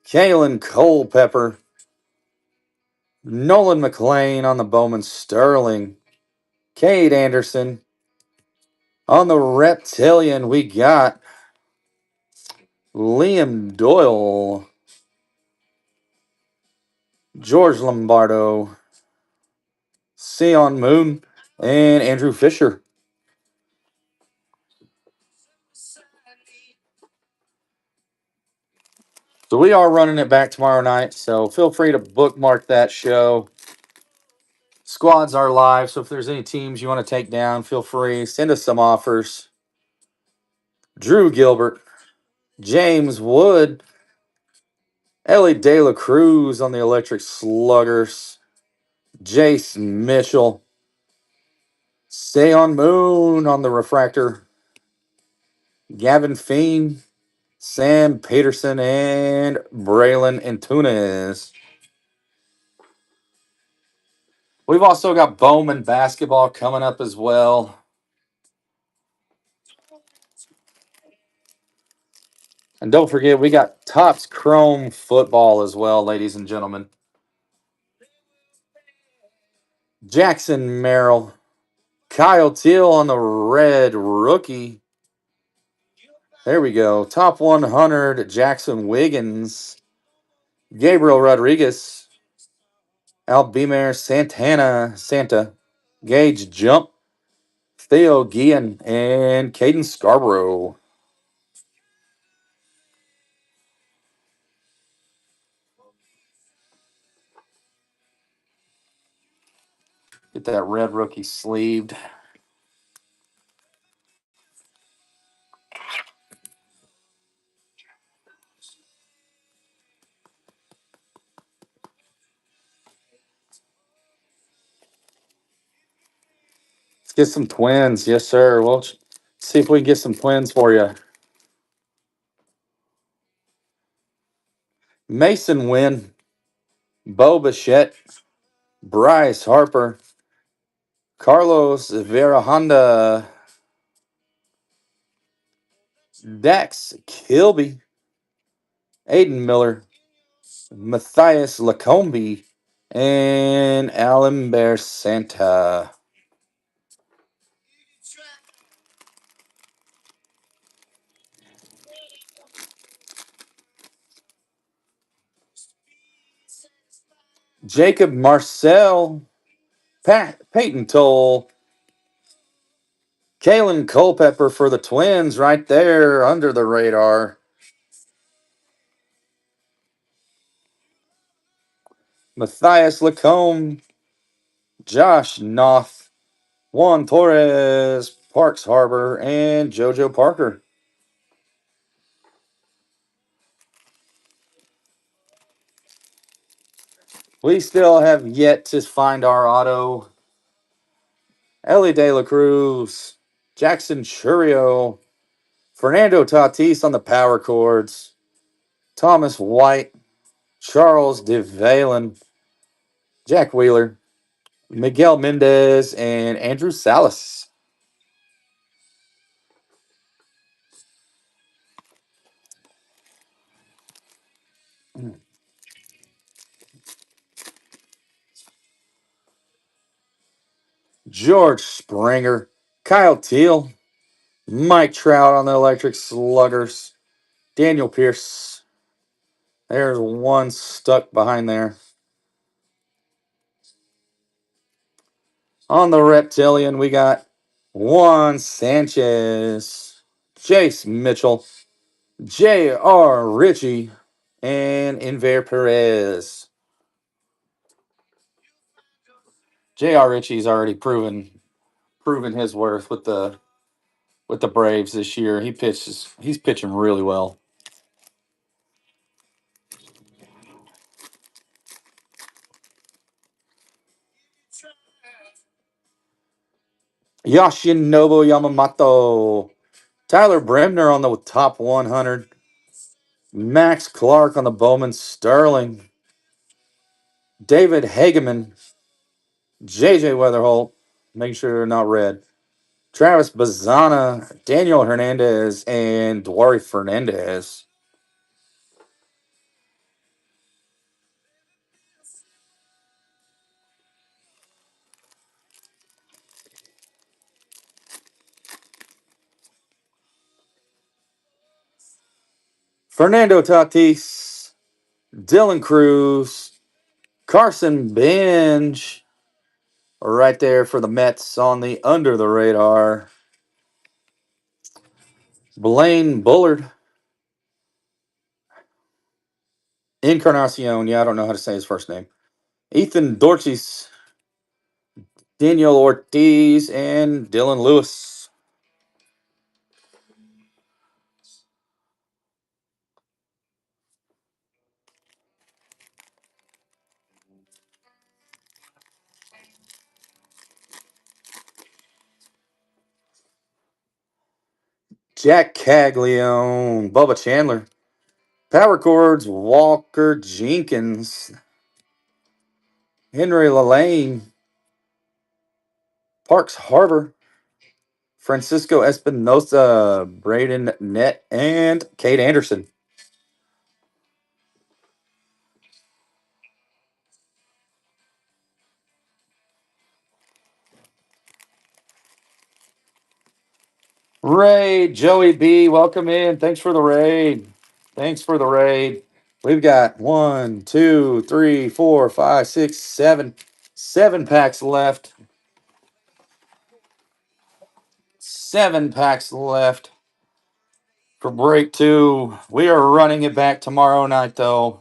Kalen Culpepper, Nolan McLean on the Bowman Sterling, Cade Anderson. On the Reptilian, we got Liam Doyle, George Lombardo, Sion Moon, and Andrew Fisher. So we are running it back tomorrow night, so feel free to bookmark that show. Squads are live, so if there's any teams you want to take down, feel free. Send us some offers. Drew Gilbert, James Wood, Ellie De La Cruz on the Electric Sluggers. Jace Mitchell. Seon Moon on the Refractor. Gavin Fiend. Sam Peterson and Braylon Antunes. We've also got Bowman basketball coming up as well. And don't forget, we got Topps Chrome football as well, ladies and gentlemen. Jackson Merrill. Kyle Teal on the red rookie. There we go. Top 100, Jackson Wiggins. Gabriel Rodriguez. Albemer Santa. Gage Jump. Theo Guillen and Caden Scarborough. Get that red rookie sleeved. Let's get some twins. Yes, sir. We'll see if we can get some twins for you. Mason Wynn, Bo Bichette, Bryce Harper, Carlos Vera Honda, Dax Kilby, Aiden Miller, Matthias Lacombe, and Alan Bear Santa. Jacob Marcel, Peyton Toll, Kalen Culpepper for the Twins right there under the radar. Matthias Lacombe, Josh Noth, Juan Torres, Parks Harbor, and JoJo Parker. We still have yet to find our auto. Ellie De La Cruz, Jackson Churio, Fernando Tatis on the power chords, Thomas White, Charles DeValen, Jack Wheeler, Miguel Mendez, and Andrew Salas. George Springer, Kyle Teal, Mike Trout on the Electric Sluggers, Daniel Pierce. There's one stuck behind there. On the Reptilian, we got Juan Sanchez, Jace Mitchell, J.R. Ritchie, and Inver Perez. J.R. Ritchie's already proven his worth with the Braves this year. He's pitching really well. Yoshinobu Yamamoto, Tyler Bremner on the top 100, Max Clark on the Bowman Sterling, David Hageman, J.J. Weatherholt, make sure they're not red, Travis Bazana, Daniel Hernandez, and Dwari Fernandez. Fernando Tatis, Dylan Cruz, Carson Benj, right there for the Mets on the under the radar. Blaine Bullard, Encarnacion, yeah, I don't know how to say his first name. Ethan Dorchis, Daniel Ortiz, and Dylan Lewis. Jack Caglione, Bubba Chandler, Power Chords, Walker Jenkins, Henry Lalane, Parks Harbor, Francisco Espinosa, Braden Nett, and Kate Anderson. Raid, Joey B, welcome in. Thanks for the raid. Thanks for the raid. We've got 1, 2, 3, 4, 5, 6, 7. 7 packs left. 7 packs left for break 2. We are running it back tomorrow night, though.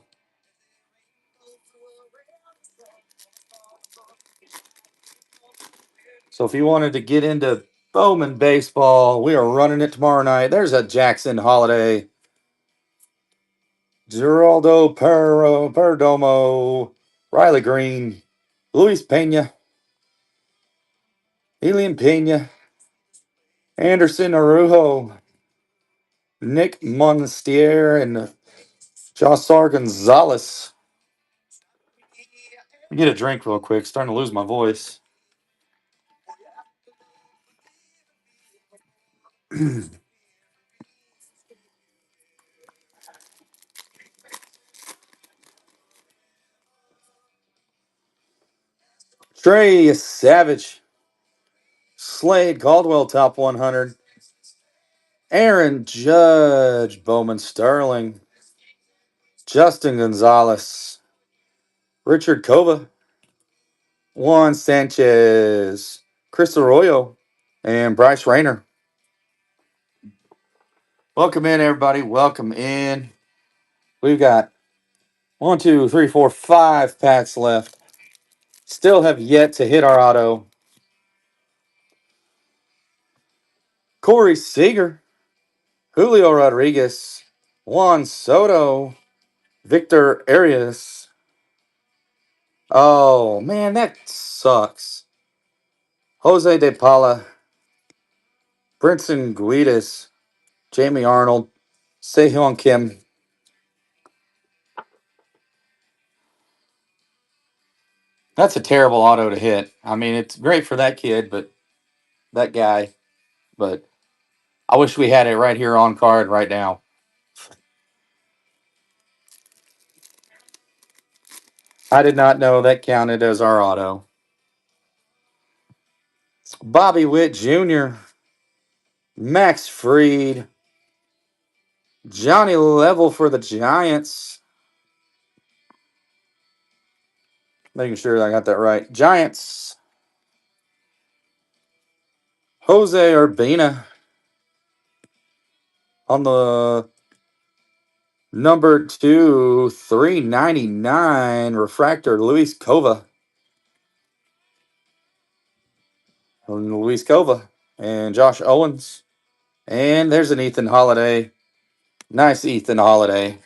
So if you wanted to get into Bowman baseball, we are running it tomorrow night. There's a Jackson Holiday. Geraldo Perdomo, Riley Green, Luis Pena, Elian Pena, Anderson Arujo, Nick Monstier, and Josar Gonzalez. Get a drink real quick. Starting to lose my voice. Trey Savage, Slade Caldwell, top 100. Aaron Judge, Bowman Sterling, Justin Gonzalez, Richard Kova, Juan Sanchez, Chris Arroyo, and Bryce Rayner. Welcome in, everybody. Welcome in. We've got 1, 2, 3, 4, 5 packs left. Still have yet to hit our auto. Corey Seager, Julio Rodriguez, Juan Soto, Victor Arias. Oh, man, that sucks. Jose De Paula, Brinson Guidas, Jamie Arnold, Sehyon Kim. That's a terrible auto to hit. I mean, it's great for that kid, but that guy. But I wish we had it right here on card right now. I did not know that counted as our auto. Bobby Witt Jr., Max Fried, Johnny Level for the Giants. Making sure I got that right. Giants. Jose Urbina on the number 2, 399 refractor, Luis Cova. Luis Cova and Josh Owens. And there's an Ethan Holiday. Nice Ethan Holiday.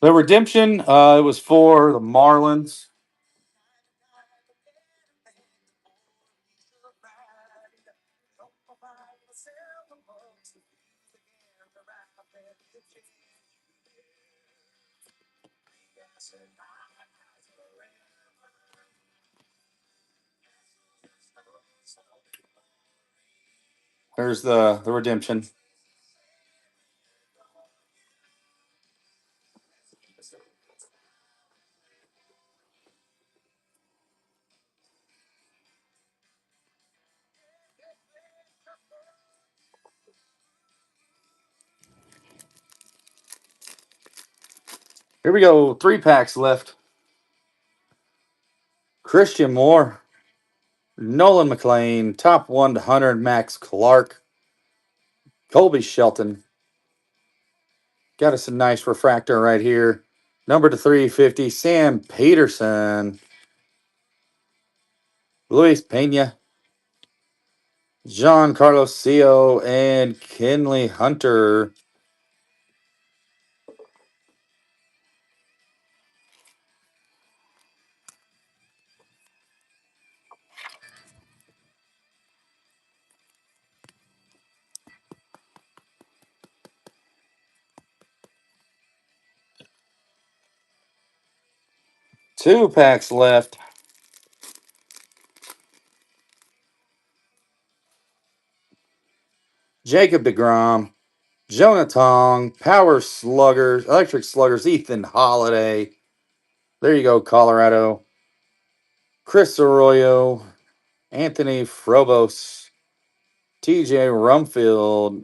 The redemption, it was for the Marlins. There's the redemption. Here we go. 3 packs left. Christian Moore, Nolan McLean, top 100 Max Clark, Colby Shelton. Got us a nice refractor right here. Number to 350, Sam Peterson, Luis Pena, John Carlos Seo, and Kenley Hunter. Two packs left. Jacob DeGrom, Jonah Tong, Power Sluggers, Electric Sluggers, Ethan Holiday. There you go, Colorado. Chris Arroyo, Anthony Frobos, TJ Rumfield,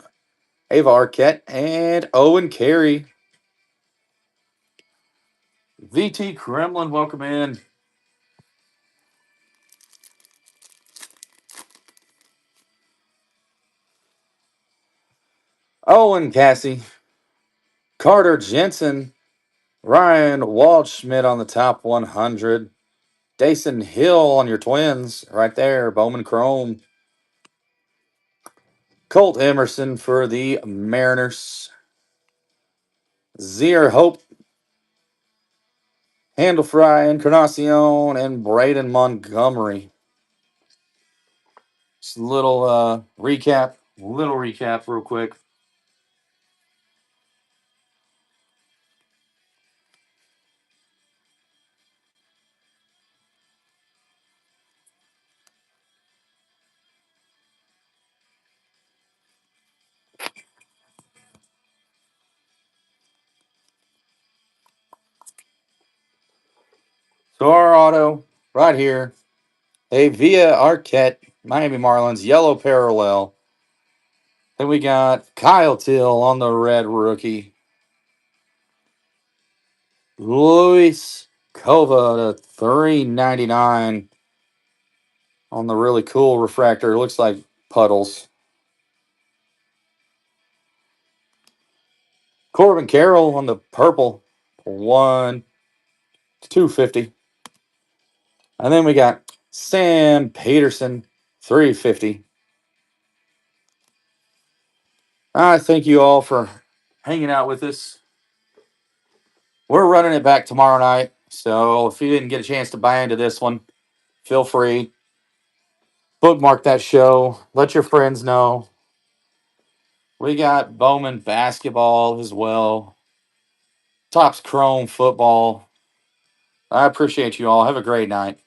Ava Arquette, and Owen Carey. VT Kremlin, welcome in. Owen Cassie, Carter Jensen, Ryan Waldschmidt on the top 100. Dason Hill on your Twins right there. Bowman Chrome. Colt Emerson for the Mariners. Zier Hope, Handlefry, Encarnacion, and Braden Montgomery. Just a little recap. Real quick. So our auto right here. A Via Arquette, Miami Marlins, yellow parallel. Then we got Kyle Till on the red rookie. Luis Kova to 399 on the really cool refractor. Looks like puddles. Corbin Carroll on the purple. 250. And then we got Sam Peterson, 350. I thank you all for hanging out with us. We're running it back tomorrow night. So if you didn't get a chance to buy into this one, feel free. Bookmark that show. Let your friends know. We got Bowman basketball as well. Tops Chrome football. I appreciate you all. Have a great night.